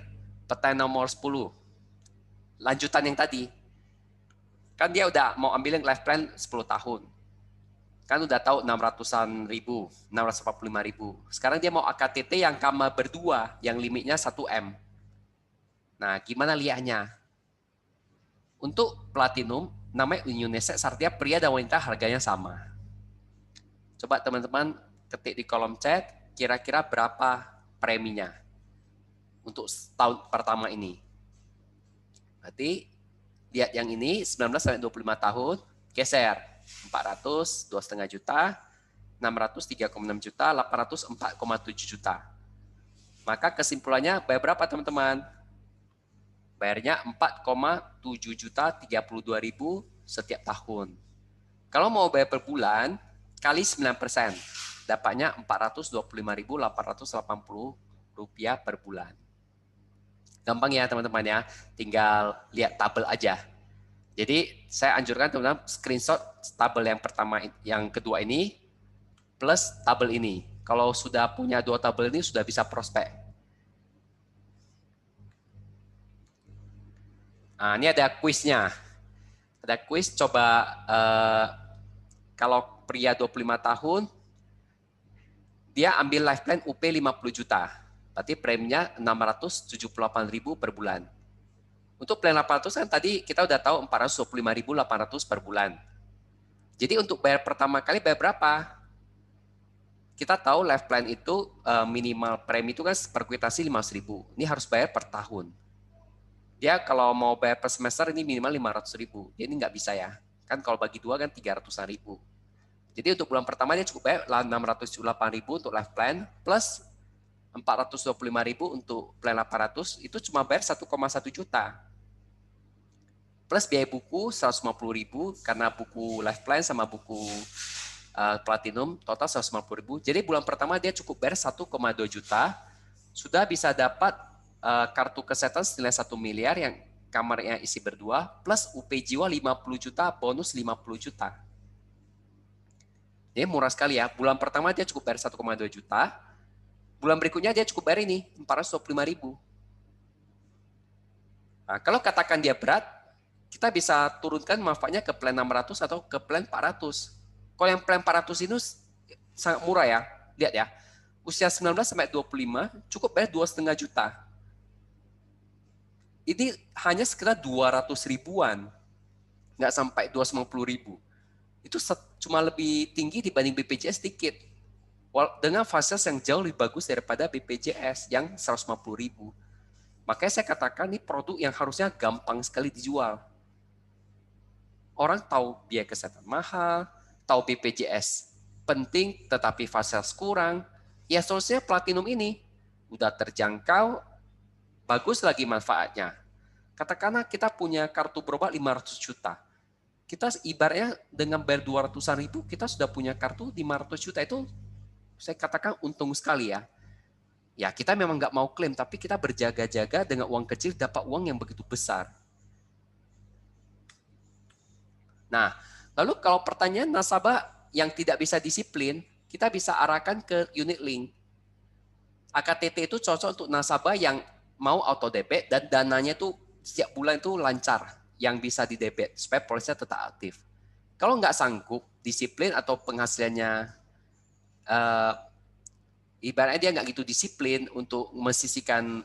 Pertanyaan nomor 10. Lanjutan yang tadi. Kan dia udah mau ambil yang life plan 10 tahun. Kan udah tahu 600-an ribu, 645 ribu. Sekarang dia mau AKTT yang kamar berdua, yang limitnya 1M. Nah, gimana lihatnya? Untuk platinum, namanya unisex, artinya pria dan wanita harganya sama. Coba teman-teman ketik di kolom chat, kira-kira berapa preminya untuk tahun pertama ini. Berarti lihat yang ini 19-25 tahun, geser 400 2,5 juta, 600 3,6 juta, 800 4,7 juta. Maka kesimpulannya bayar berapa teman-teman? Bayarnya 4,7 juta 32 ribu setiap tahun. Kalau mau bayar per bulan kali 9%, dapatnya 425.880 rupiah per bulan. Gampang ya teman-teman ya, tinggal lihat tabel aja. Jadi saya anjurkan teman-teman screenshot tabel yang pertama, yang kedua ini, plus tabel ini. Kalau sudah punya dua tabel ini sudah bisa prospek. Nah, ini ada kuisnya. Ada kuis, coba kalau pria 25 tahun, dia ambil life plan UP 50 juta. Berarti preminya 678.000 per bulan. Untuk plan 800 kan tadi kita udah tahu 425.800 per bulan. Jadi untuk bayar pertama kali bayar berapa? Kita tahu life plan itu minimal premi itu kan per kuitasi 500.000. Ini harus bayar per tahun. Dia kalau mau bayar per semester ini minimal 500.000. Jadi ini nggak bisa ya. Kan kalau bagi dua kan 300-an ribu. Jadi untuk bulan pertama dia cukup bayar 678.000 untuk life plan plus 425.000 untuk plan 800, itu cuma bayar 1,1 juta. Plus biaya buku 150.000 karena buku life plan sama buku platinum total 150.000. Jadi bulan pertama dia cukup bayar 1,2 juta, sudah bisa dapat kartu kesehatan senilai 1 miliar yang kamarnya isi berdua, plus UP jiwa 50 juta, bonus 50 juta. Dia murah sekali ya. Bulan pertama dia cukup bayar 1,2 juta. Bulan berikutnya dia cukup bayar ini 425.000. Nah, kalau katakan dia berat, kita bisa turunkan manfaatnya ke plan 600 atau ke plan 400. Kalau yang plan 400 ini sangat murah ya. Lihat ya. Usia 19 sampai 25 cukup bayar 2,5 juta. Ini hanya sekitar 200 ribuan. Nggak sampai 250.000. Itu cuma lebih tinggi dibanding BPJS sedikit. Dengan fasilitas yang jauh lebih bagus daripada BPJS yang 150.000. Makanya saya katakan ini produk yang harusnya gampang sekali dijual. Orang tahu biaya kesehatan mahal, tahu BPJS penting tetapi fasilitas kurang. Ya solusinya Platinum ini. Udah terjangkau, bagus lagi manfaatnya. Katakanlah kita punya kartu berobat 500 juta. Kita ibaratnya dengan bayar 200-an ribu, kita sudah punya kartu 500 juta. Itu saya katakan untung sekali ya. Ya kita memang nggak mau klaim, tapi kita berjaga-jaga dengan uang kecil dapat uang yang begitu besar. Nah, lalu kalau pertanyaan nasabah yang tidak bisa disiplin, kita bisa arahkan ke unit link. AKTT itu cocok untuk nasabah yang mau auto debit dan dananya itu setiap bulan itu lancar, yang bisa didebit supaya polisnya tetap aktif. Kalau nggak sanggup disiplin atau penghasilannya ibaratnya dia nggak gitu disiplin untuk mesisihkan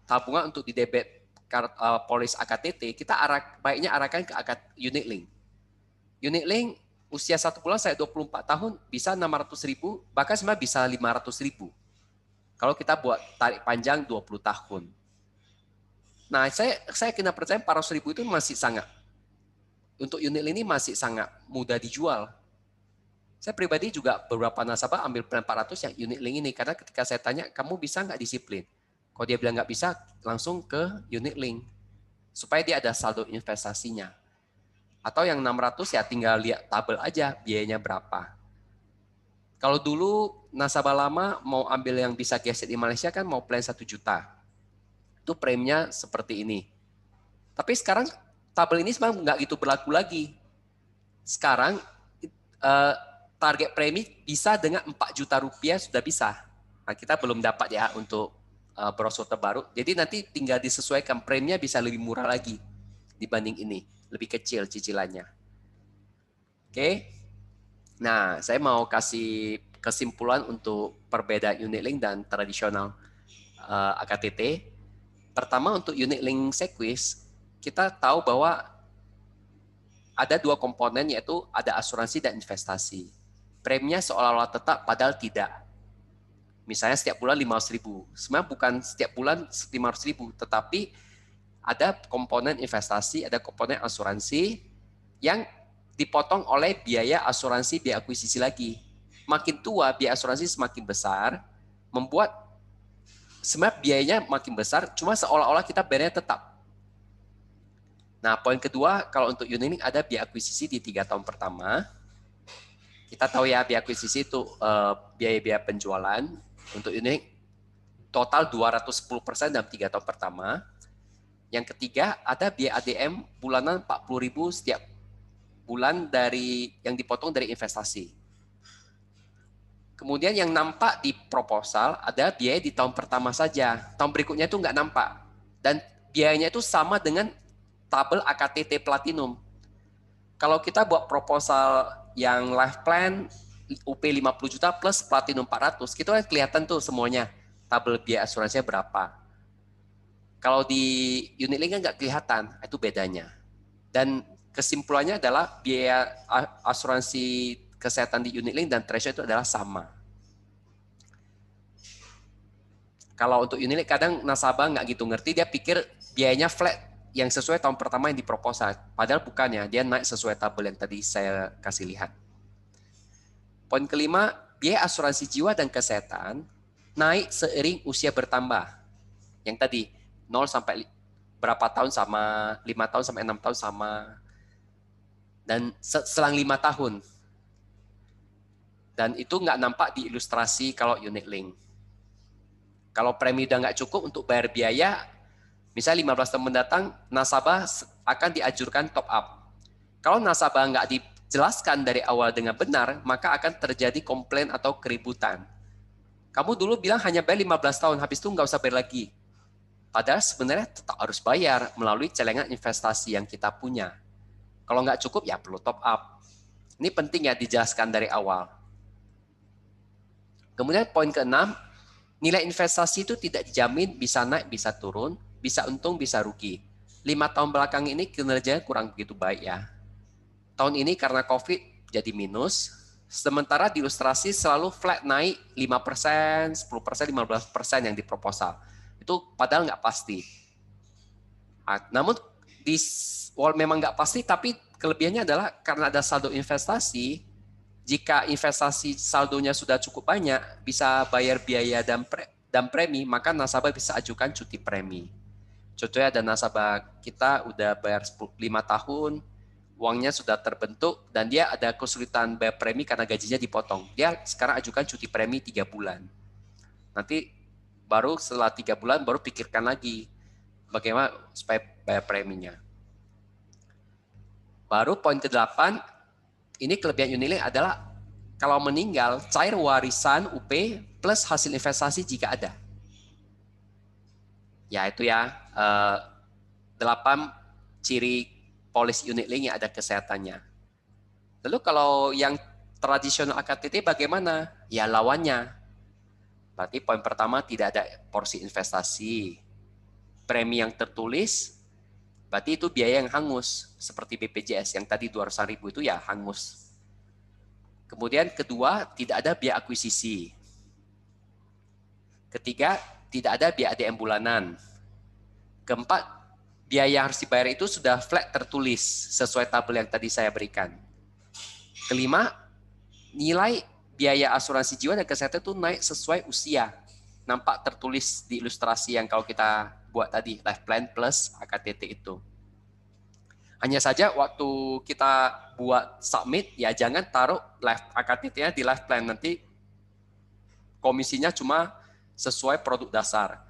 tabungan untuk didebit polis AKTT, kita baiknya arahkan ke unit link. Unit link usia 1 bulan saya 24 tahun bisa 600.000, bahkan sebenarnya bisa 500.000. Kalau kita buat tarik panjang 20 tahun. Nah, saya kena percaya 400.000 itu masih sangat, untuk unit link ini masih sangat mudah dijual. Saya pribadi juga beberapa nasabah ambil plan 400 yang unit link ini, karena ketika saya tanya, kamu bisa nggak disiplin? Kalau dia bilang nggak bisa, langsung ke unit link. Supaya dia ada saldo investasinya. Atau yang 600 ya tinggal lihat tabel aja biayanya berapa. Kalau dulu nasabah lama mau ambil yang bisa geset di Malaysia kan mau plan 1 juta. Itu preminya seperti ini. Tapi sekarang tabel ini sebenarnya nggak gitu berlaku lagi. Sekarang target premi bisa dengan 4 juta rupiah sudah bisa. Nah, kita belum dapat ya untuk brosur terbaru. Jadi nanti tinggal disesuaikan, preminya bisa lebih murah lagi dibanding ini. Lebih kecil cicilannya. Oke. Nah, saya mau kasih kesimpulan untuk perbedaan unit link dan tradisional AKTT. Pertama, untuk unit link Sequis, kita tahu bahwa ada 2 komponen, yaitu ada asuransi dan investasi. Preminya seolah-olah tetap, padahal tidak. Misalnya setiap bulan 500.000. Sebenarnya bukan setiap bulan 500.000, tetapi ada komponen investasi, ada komponen asuransi yang dipotong oleh biaya asuransi, biaya akuisisi lagi. Makin tua, biaya asuransi semakin besar, membuat sebenarnya biayanya makin besar, cuma seolah-olah kita bayarnya tetap. Nah, poin kedua, kalau untuk unit link ada biaya akuisisi di 3 tahun pertama. Kita tahu ya, biaya akuisisi itu biaya-biaya penjualan. Untuk unit total 210% dalam 3 tahun pertama. Yang ketiga, ada biaya ADM bulanan 40.000 setiap bulan dari yang dipotong dari investasi. Kemudian yang nampak di proposal ada biaya di tahun pertama saja. Tahun berikutnya itu nggak nampak. Dan biayanya itu sama dengan tabel AKTT Platinum. Kalau kita buat proposal yang life plan UP 50 juta plus Platinum 400, kita kan kelihatan tuh semuanya tabel biaya asuransinya berapa. Kalau di unit link kan nggak kelihatan, itu bedanya. Dan kesimpulannya adalah biaya asuransi kesehatan di unit link dan threshold itu adalah sama. Kalau untuk unit link kadang nasabah nggak gitu ngerti, dia pikir biayanya flat yang sesuai tahun pertama yang diproposal. Padahal bukannya, dia naik sesuai tabel yang tadi saya kasih lihat. Poin kelima, biaya asuransi jiwa dan kesehatan naik seiring usia bertambah. Yang tadi, 0 sampai berapa tahun sama, 5 tahun sampai 6 tahun sama, dan selang 5 tahun. Dan itu nggak nampak di ilustrasi kalau unit link. Kalau premi udah nggak cukup untuk bayar biaya, misalnya 15 tahun mendatang, nasabah akan dianjurkan top up. Kalau nasabah nggak jelaskan dari awal dengan benar, maka akan terjadi komplain atau keributan. Kamu dulu bilang hanya bayar 15 tahun, habis itu nggak usah bayar lagi. Padahal sebenarnya tetap harus bayar melalui celengan investasi yang kita punya. Kalau nggak cukup, ya perlu top up. Ini penting ya dijelaskan dari awal. Kemudian poin ke-6, nilai investasi itu tidak dijamin bisa naik, bisa turun, bisa untung, bisa rugi. 5 tahun belakang ini kinerjanya kurang begitu baik ya. Tahun ini karena COVID jadi minus, sementara di ilustrasi selalu flat naik 5%, 10%, 15% yang di proposal. Itu padahal nggak pasti. Namun memang nggak pasti, tapi kelebihannya adalah karena ada saldo investasi, jika investasi saldonya sudah cukup banyak, bisa bayar biaya dan premi, maka nasabah bisa ajukan cuti premi. Contohnya ada nasabah kita udah bayar 5 tahun, uangnya sudah terbentuk, dan dia ada kesulitan bayar premi karena gajinya dipotong. Dia sekarang ajukan cuti premi 3 bulan. Nanti baru setelah 3 bulan, baru pikirkan lagi bagaimana supaya bayar preminya. Baru poin ke-8, ini kelebihan Unilink adalah kalau meninggal, cair warisan UP plus hasil investasi jika ada. Ya itu ya, 8 ciri polis Unilink yang ada kesehatannya. Lalu kalau yang tradisional AKTT bagaimana? Ya lawannya. Berarti poin pertama tidak ada porsi investasi. Premi yang tertulis, berarti itu biaya yang hangus. Seperti BPJS yang tadi 200.000 itu ya hangus. Kemudian kedua, tidak ada biaya akuisisi. Ketiga, tidak ada biaya ADM bulanan. Keempat, biaya yang harus dibayar itu sudah flat tertulis sesuai tabel yang tadi saya berikan. Kelima, nilai biaya asuransi jiwa dan kesehatan itu naik sesuai usia. Nampak tertulis di ilustrasi yang kalau kita buat tadi, life plan plus AKTT itu. Hanya saja waktu kita buat submit, ya jangan taruh AKTT-nya di life plan. Nanti komisinya cuma sesuai produk dasar.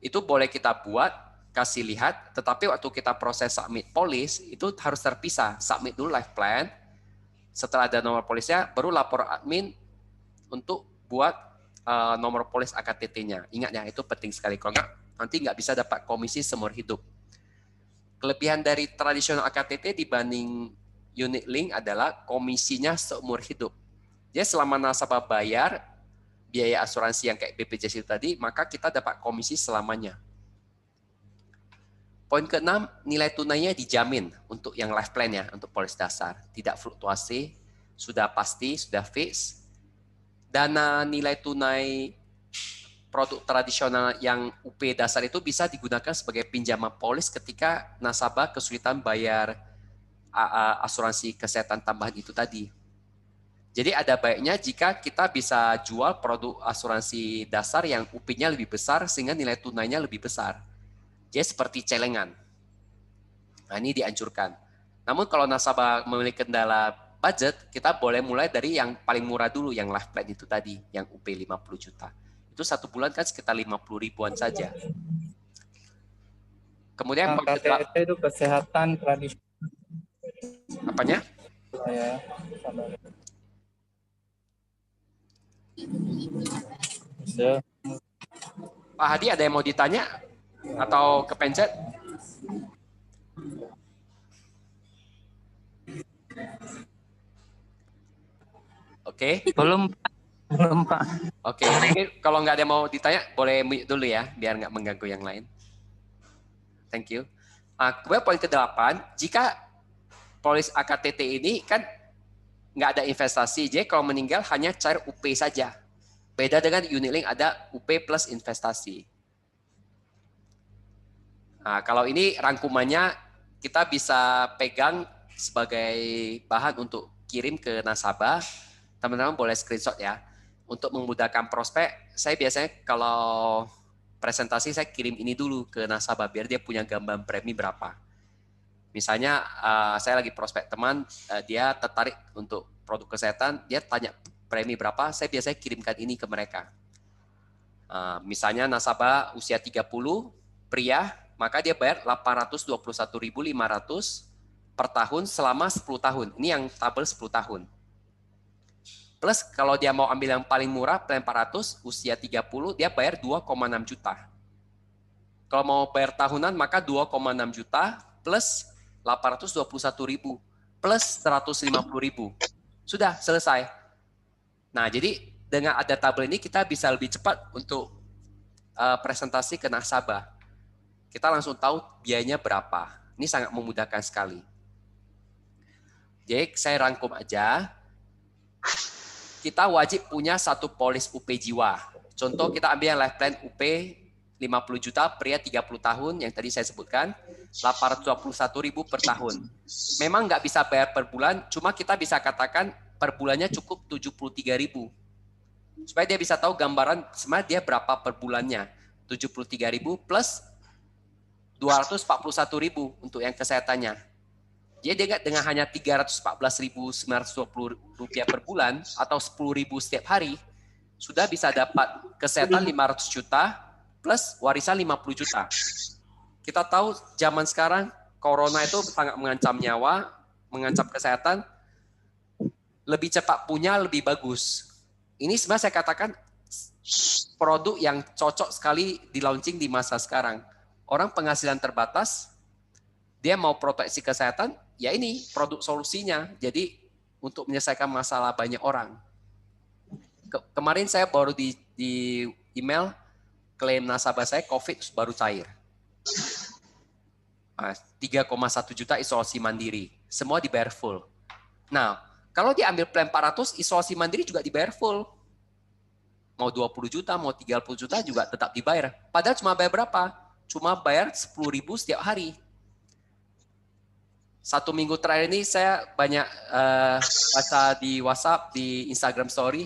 Itu boleh kita buat, kasih lihat, tetapi waktu kita proses submit polis, itu harus terpisah. Submit dulu life plan, setelah ada nomor polisnya, baru lapor admin untuk buat nomor polis AKTT-nya. Ingat ya, itu penting sekali. Kalau enggak, nanti nggak bisa dapat komisi seumur hidup. Kelebihan dari tradisional AKTT dibanding Unilink adalah komisinya seumur hidup. Jadi selama nasabah bayar biaya asuransi yang kayak BPJS itu tadi, maka kita dapat komisi selamanya. Poin ke-6, nilai tunainya dijamin untuk yang life plan ya, untuk polis dasar. Tidak fluktuasi, sudah pasti, sudah fix. Dana nilai tunai produk tradisional yang UP dasar itu bisa digunakan sebagai pinjaman polis ketika nasabah kesulitan bayar asuransi kesehatan tambahan itu tadi. Jadi ada baiknya jika kita bisa jual produk asuransi dasar yang UP-nya lebih besar sehingga nilai tunainya lebih besar. Jadi seperti celengan. Nah ini dianjurkan. Namun kalau nasabah memiliki kendala budget, kita boleh mulai dari yang paling murah dulu, yang life plan itu tadi, yang UP 50 juta. Itu 1 bulan kan sekitar 50 ribuan saja. Kemudian KTT itu kesehatan tradisional. Apanya? Ya, bisa. Pak Hadi ada yang mau ditanya atau kepencet? Oke. Belum Pak. Oke, mungkin kalau nggak ada yang mau ditanya, boleh mute dulu ya, biar nggak mengganggu yang lain. Thank you. Kemudian poin ke-8, jika polis AKTT ini kan nggak ada investasi, jadi kalau meninggal hanya cair UP saja. Beda dengan Unilink ada UP plus investasi. Nah, kalau ini rangkumannya kita bisa pegang sebagai bahan untuk kirim ke nasabah. Teman-teman boleh screenshot ya. Untuk memudahkan prospek, saya biasanya kalau presentasi saya kirim ini dulu ke nasabah biar dia punya gambaran premi berapa. Misalnya saya lagi prospek teman, dia tertarik untuk produk kesehatan, dia tanya premi berapa, saya biasanya kirimkan ini ke mereka. Misalnya nasabah usia 30, pria, maka dia bayar 821.500 per tahun selama 10 tahun. Ini yang tabel 10 tahun. Plus kalau dia mau ambil yang paling murah, plan 400, usia 30, dia bayar 2,6 juta. Kalau mau bayar tahunan, maka 2,6 juta plus 821.000 plus 150.000. Sudah selesai. Nah, jadi dengan ada tabel ini kita bisa lebih cepat untuk presentasi ke nasabah. Kita langsung tahu biayanya berapa. Ini sangat memudahkan sekali. Jadi saya rangkum aja. Kita wajib punya satu polis UP jiwa. Contoh kita ambil yang life plan UP 50 juta pria 30 tahun yang tadi saya sebutkan, 821.000 per tahun. Memang nggak bisa bayar per bulan, cuma kita bisa katakan per bulannya cukup 73.000. Supaya dia bisa tahu gambaran sebenarnya dia berapa per bulannya. 73.000 plus 241.000 untuk yang kesehatannya. Jadi dia dengan hanya 314.920 rupiah per bulan atau 10.000 setiap hari, sudah bisa dapat kesehatan 500 juta plus warisan 50 juta. Kita tahu zaman sekarang corona itu sangat mengancam nyawa, mengancam kesehatan, lebih cepat punya lebih bagus. Ini sebenarnya saya katakan produk yang cocok sekali di launching di masa sekarang. Orang penghasilan terbatas, dia mau proteksi kesehatan, ya ini produk solusinya. Jadi untuk menyelesaikan masalah banyak orang. Kemarin saya baru di email klaim nasabah saya COVID baru cair. 3,1 juta isolasi mandiri. Semua dibayar full. Nah, kalau diambil plan 400, isolasi mandiri juga dibayar full. Mau 20 juta, mau 30 juta juga tetap dibayar. Padahal cuma bayar berapa? Cuma bayar 10.000 setiap hari. 1 minggu terakhir ini saya banyak baca di WhatsApp, di Instagram Story,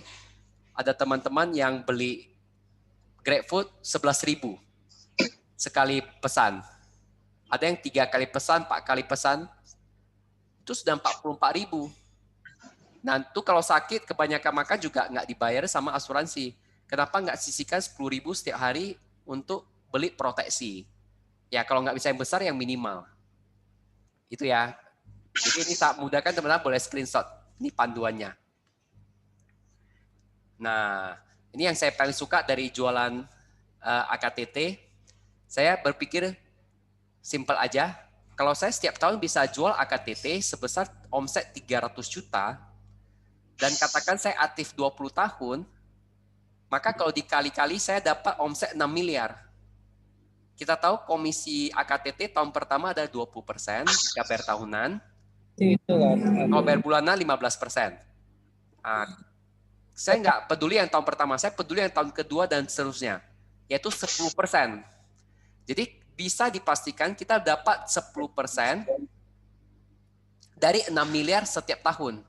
ada teman-teman yang beli GrabFood 11.000 sekali pesan. Ada yang 3 kali pesan, 4 kali pesan, itu sudah 44.000. Nah, itu kalau sakit, kebanyakan makan juga nggak dibayar sama asuransi. Kenapa nggak sisihkan 10.000 setiap hari untuk beli proteksi? Ya, kalau nggak bisa yang besar, yang minimal. Itu ya. Jadi ini sangat mudah kan teman-teman, boleh screenshot. Ini panduannya. Nah, ini yang saya paling suka dari jualan AKTT. Saya berpikir simple aja. Kalau saya setiap tahun bisa jual AKTT sebesar omset 300 juta, dan katakan saya aktif 20 tahun, maka kalau dikali-kali saya dapat omset 6 miliar. Kita tahu komisi AKTT tahun pertama ada 20%, jika bayar tahunan. Kalau bayar bulanan 15%. Saya nggak peduli yang tahun pertama, saya peduli yang tahun kedua dan seterusnya, yaitu 10%. Jadi bisa dipastikan kita dapat 10% dari 6 miliar setiap tahun.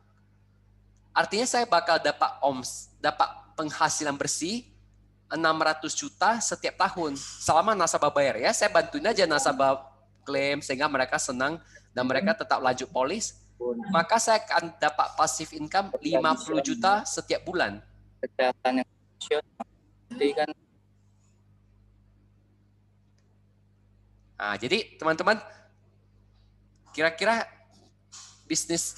Artinya saya bakal dapat penghasilan bersih 600 juta setiap tahun selama nasabah bayar ya. Saya bantuin aja nasabah klaim sehingga mereka senang dan mereka tetap lanjut polis. Maka saya akan dapat passive income 50 juta setiap bulan. Kesehatan yang kan. Nah, jadi teman-teman, kira-kira bisnis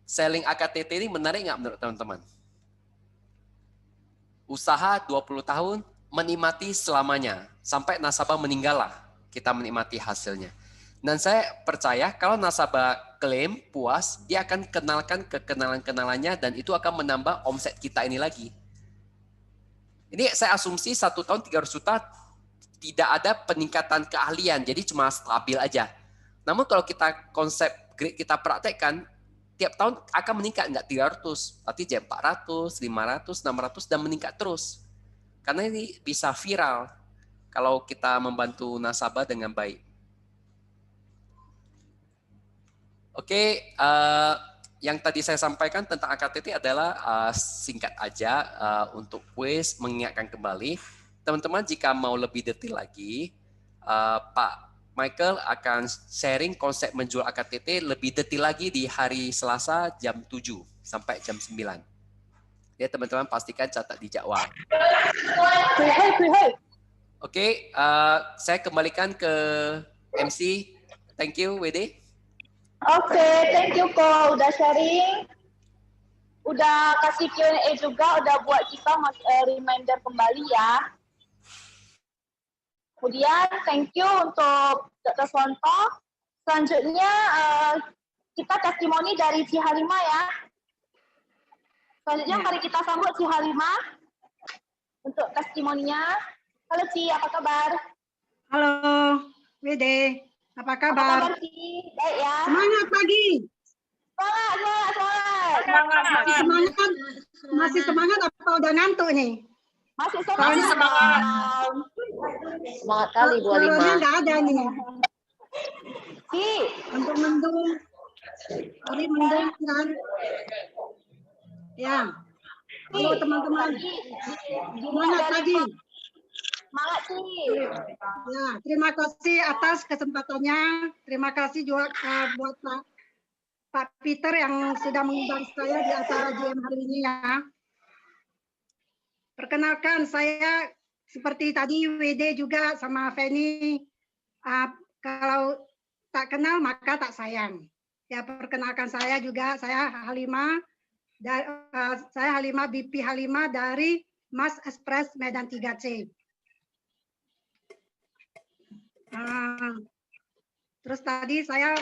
selling AKTT ini menarik nggak menurut teman-teman? Usaha 20 tahun, menikmati selamanya. Sampai nasabah meninggal lah, kita menikmati hasilnya. Dan saya percaya kalau nasabah klaim, puas, dia akan kenalkan ke kenalan-kenalannya dan itu akan menambah omset kita ini lagi. Ini saya asumsi 1 tahun 300 juta tidak ada peningkatan keahlian, jadi cuma stabil aja. Namun kalau kita konsep kita praktekkan, tiap tahun akan meningkat, nggak 300, berarti jadi 400, 500, 600, dan meningkat terus. Karena ini bisa viral kalau kita membantu nasabah dengan baik. Oke, yang tadi saya sampaikan tentang AKTT adalah singkat aja untuk quiz, mengingatkan kembali. Teman-teman jika mau lebih detail lagi, Pak Michael akan sharing konsep menjual AKTT lebih detail lagi di hari Selasa jam 7 sampai jam 9. Ya teman-teman pastikan catat di jadwal. Oke, saya kembalikan ke MC. Thank you, WD. Oke, thank you Ko udah sharing. Udah kasih Q&A juga, udah buat kita reminder kembali ya. Kemudian thank you untuk Dr. Sonto. Selanjutnya kita testimoni dari Ci Halimah ya. Selanjutnya mari kita sambut Ci Halimah untuk testimoninya. Halo Ci, apa kabar? Halo, Wede. Apa Apa kabar? kabar Ci? Baik ya. Semangat pagi. Semangat. Masih semangat apa udah ngantuk nih? Masih semangat. Semangat kali Bu Suaranya Halimah. nggak ada nih. Ci, Mendung. Hari mendung kan? Ya. Halo teman-teman. Semangat pagi. Semangat Ci. Ya, terima kasih atas kesempatannya. Terima kasih juga buat Pak Peter yang sudah mengundang saya di acara JM hari ini ya. Perkenalkan, saya seperti tadi WD juga sama Feni, kalau tak kenal maka tak sayang. Ya, perkenalkan saya juga, saya Halimah, BP Halimah dari Mas Express Medan 3C. Terus tadi saya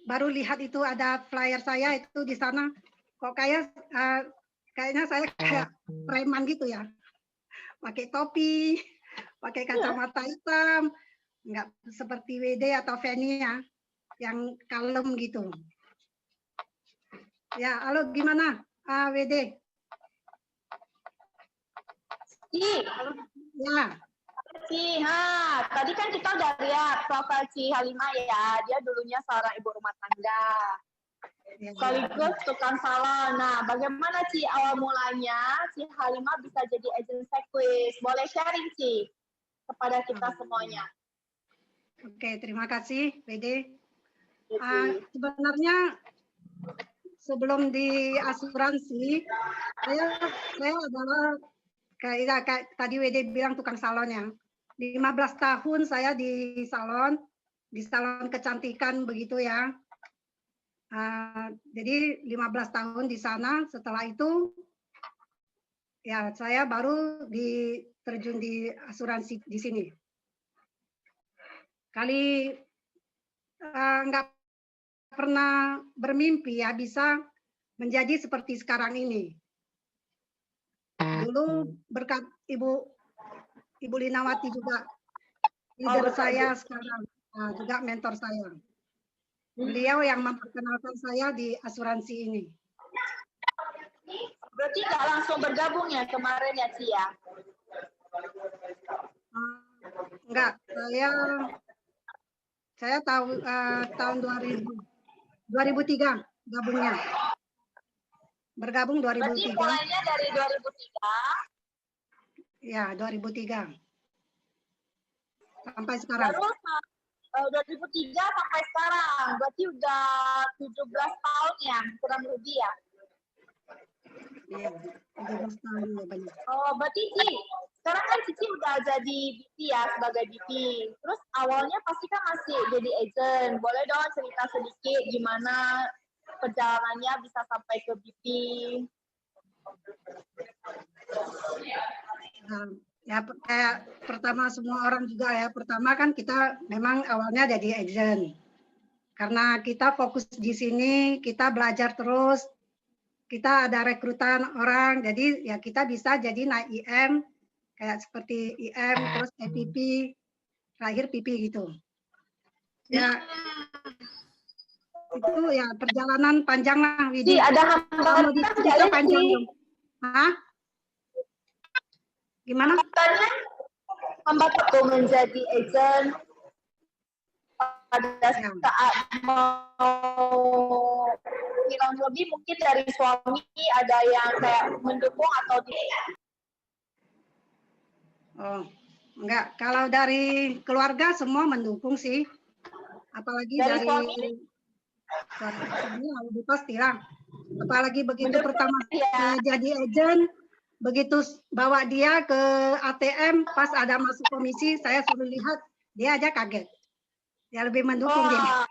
baru lihat itu ada flyer saya itu di sana, kok kayaknya saya kayak preman gitu ya. Pakai topi, pakai kacamata hitam, nggak seperti WD atau Feni ya, yang kalem gitu. Ya, halo gimana, WD? Ya. Ci, tadi kan kita udah lihat profil Ci Halimah ya, dia dulunya seorang ibu rumah tangga. Sekaligus tukang salon. Nah, bagaimana Ci awal mulanya Ci Halimah bisa jadi agent sekuis? Boleh sharing Ci kepada kita semuanya. Oke, terima kasih WD. Sebenarnya sebelum di asuransi, saya adalah kayak tadi WD bilang tukang salon ya. 15 tahun saya di salon kecantikan begitu ya. Jadi 15 tahun di sana, setelah itu ya saya baru terjun di asuransi di sini. Nggak pernah bermimpi ya bisa menjadi seperti sekarang ini. Dulu berkat Ibu Linawati juga leader saya sekarang, juga mentor saya. Beliau yang memperkenalkan saya di asuransi ini. Berarti nggak langsung bergabung ya kemarin ya Ci ya? Enggak, saya tahu tahun 2003 gabungnya. Bergabung 2003. Berarti mulainya dari 2003? Ya, 2003. Sampai sekarang. Baru 2003 sampai sekarang, berarti udah 17 tahun ya, kurang lebih ya? Iya, 17 tahun ya banyak. Oh, berarti Ci, sekarang kan Cici udah jadi BP ya, sebagai BP. Terus awalnya pasti kan masih jadi agent. Boleh dong cerita sedikit gimana perjalanannya bisa sampai ke BP? Ya, kayak pertama semua orang juga ya. Pertama kan kita memang awalnya jadi agent. Karena kita fokus di sini, kita belajar terus. Kita ada rekrutan orang, jadi ya kita bisa jadi naik IM, kayak seperti IM, terus EPP, terakhir PP gitu. Ya, itu ya perjalanan panjang lah, Widi. Ada hambatan itu panjang dong. Hah? Gimana? Hambatan tuh menjadi agent pada saat mau kurang lebih mungkin dari suami ada yang kayak mendukung atau tidak? Oh, enggak. Kalau dari keluarga semua mendukung sih. Apalagi dari suami lebih pasti lah. Apalagi begitu pertama jadi agent, begitu bawa dia ke ATM, pas ada masuk komisi, saya suruh lihat, dia aja kaget. Ya lebih mendukung dia.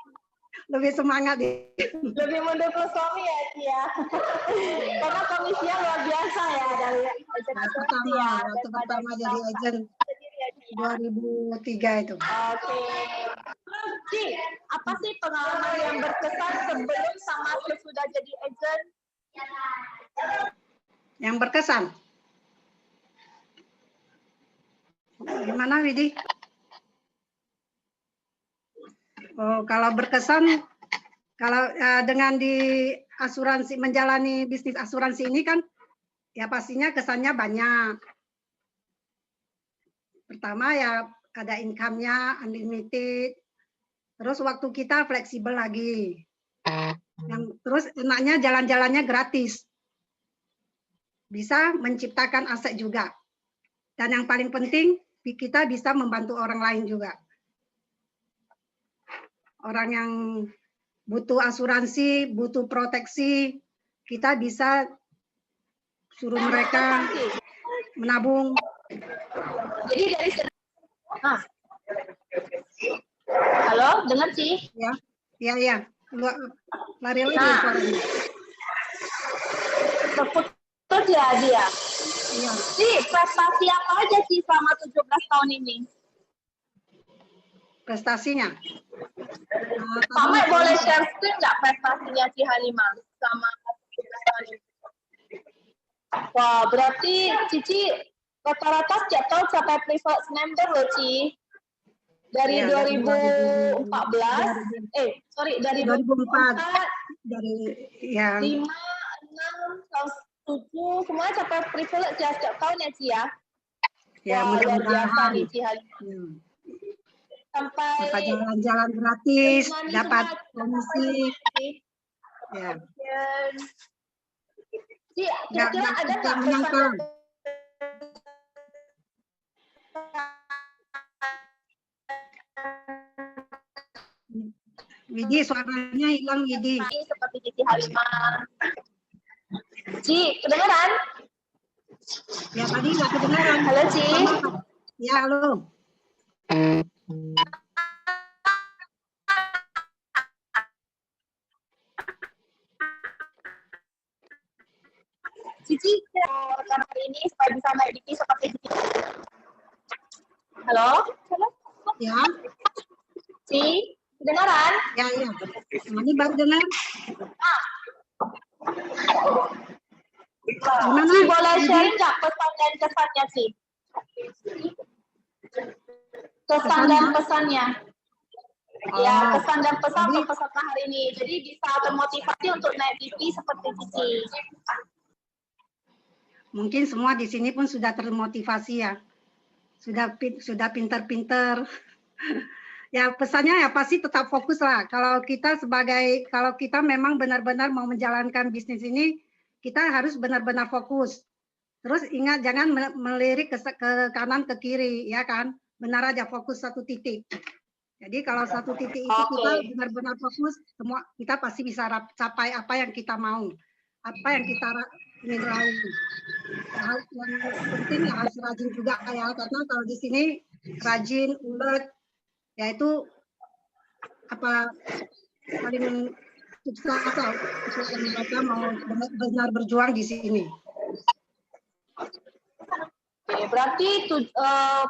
lebih semangat. Lebih mendukung suami ya, Ci ya. Karena komisinya luar biasa ya dari agent asuransi ya. Waktu pertama jadi agent Sendiri ya, Ci ya. 2003 itu. Oke. Ci, apa sih pengalaman yang berkesan sebelum sama sesudah jadi agent? Yang berkesan. Gimana, Widi? Oh, kalau berkesan, kalau dengan di asuransi, menjalani bisnis asuransi ini kan, ya pastinya kesannya banyak. Pertama ya ada income-nya unlimited, terus waktu kita fleksibel lagi. Terus enaknya jalan-jalannya gratis. Bisa menciptakan aset juga. Dan yang paling penting, kita bisa membantu orang lain juga. Orang yang butuh asuransi, butuh proteksi, kita bisa suruh mereka menabung. Jadi dari halo, dengar sih? Ya. Lari lagi suaranya. Terputus ya dia. Iya. Sih, prestasi apa aja sih selama 17 tahun ini? Prestasinya. Pak Mek boleh share screen nggak prestasinya Ci Halimah sama 17 tahun ini? Wah, berarti Cici rata-rata setiap tahun sampai preferred member loh, Ci. Dari Ya, 2014, dari 2004, dari ya 5, 6, 7, semuanya sampai privilege ya setiap tahun ya, Ci ya. ya Wah, luar biasa mudah-mudahan. nih Ci Halimah. Sampai jalan-jalan gratis, dapat komisi. Ya. Ci, kira-kira ada nggak menangkan. Widi, suaranya hilang, Widi. Seperti Cici Halimah. Ci, kedengeran? Ya, tadi nggak kedengeran. Halo, Ci. Ya, halo. Cici, rekan hari ini supaya bisa naik dikit seperti Cici. Halo? Ya. Ci, kedengeran? Ya. Ini baru dengar. Ci, boleh sharing nggak pesan dan kesannya, Ci? Kesan dan pesannya. Ya, pesan dan pesan untuk peserta hari ini. Jadi bisa termotivasi untuk naik BP seperti Cici. Mungkin semua di sini pun sudah termotivasi ya. Sudah pintar-pintar. Ya pesannya ya pasti tetap fokus lah. Kalau kita memang benar-benar mau menjalankan bisnis ini, kita harus benar-benar fokus. Terus ingat jangan melirik ke kanan ke kiri, ya kan? Benar aja fokus satu titik. Jadi kalau satu titik itu kita benar-benar fokus, semua kita pasti bisa capai apa yang kita mau, apa yang kita ingin raih. Yang penting ya harus rajin juga ya, karena kalau di sini rajin, ulet, yaitu apa paling sukses mereka mau benar berjuang di sini. Oke, berarti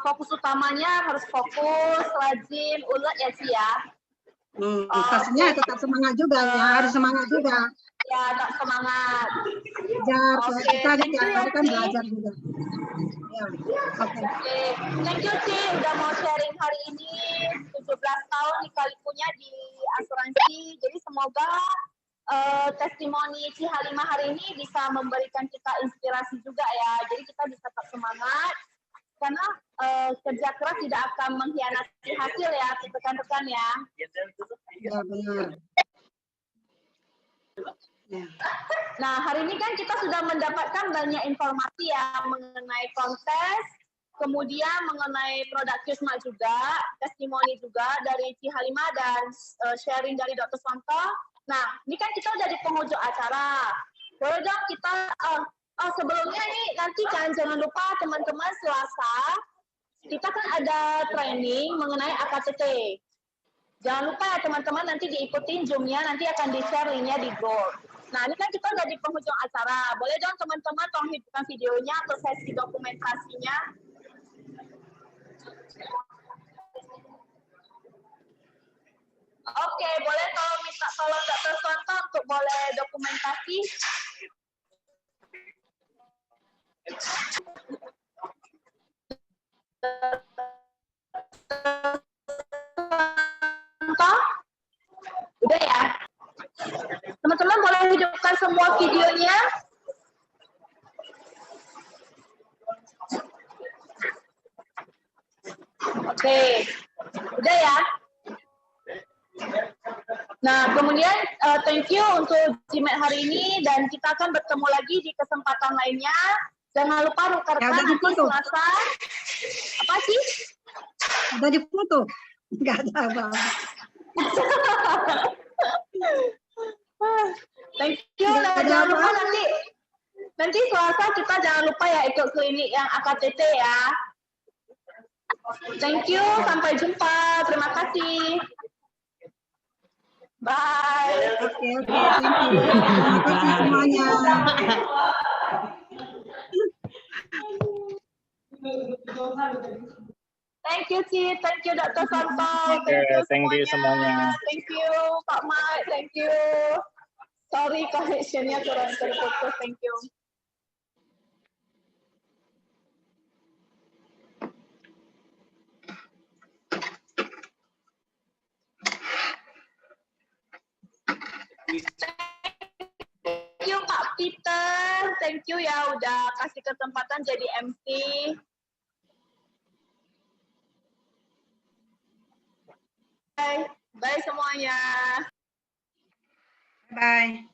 fokus utamanya harus fokus, rajin, ulet ya Ci ya. Pastinya tetap semangat juga ya, harus semangat juga. Ya, tetap semangat. Belajar, kita tiap hari kan belajar juga. Ya, Oke, thank you Ci udah mau sharing hari ini 17 tahun lika-likunya di asuransi. Jadi semoga testimoni Ci Halimah hari ini bisa memberikan kita inspirasi juga ya. Jadi kita bisa tetap semangat karena kerja keras tidak akan mengkhianati hasil ya, rekan-rekan ya. Ya benar. Ya. Nah, hari ini kan kita sudah mendapatkan banyak informasi ya mengenai kontes, kemudian mengenai produk Qsmart juga, testimoni juga dari Ci Halimah dan sharing dari Dr. Swanto. Nah, ini kan kita udah di penghujung acara. Boleh dong kita, sebelumnya nih nanti jangan lupa teman-teman Selasa, kita kan ada training mengenai AKCT. Jangan lupa ya teman-teman nanti diikutin Zoom-nya, nanti akan di-share linknya di grup. Nah ini kan kita udah di penghujung acara. Boleh dong teman-teman tolong hidupkan videonya atau sesi dokumentasinya. Oke, boleh tolong minta tolong Dr. Sonto untuk boleh dokumentasi. Udah ya? Teman-teman boleh hidupkan semua videonya. Oke, udah ya? Nah, kemudian thank you untuk GMAT hari ini dan kita akan bertemu lagi di kesempatan lainnya. Jangan lupa rekan-rekan nanti Selasa. Apa sih? Udah dipoto. Enggak ada apa-apa. Thank you. Nah, jangan lupa nanti Selasa kita jangan lupa ya ikut klinik yang AKTT ya. Thank you. Sampai jumpa. Terima kasih. Bye. Oke, thank you. Terima kasih semuanya. Thank you, Ci. Thank you, Dr. Santo. Thank you semuanya. Thank you, Pak Mike. Thank you. Sorry, connection-nya kurang terputus. Thank you. Thank you, Pak Peter. Thank you ya udah kasih kesempatan jadi MC. Bye. Bye semuanya. Bye.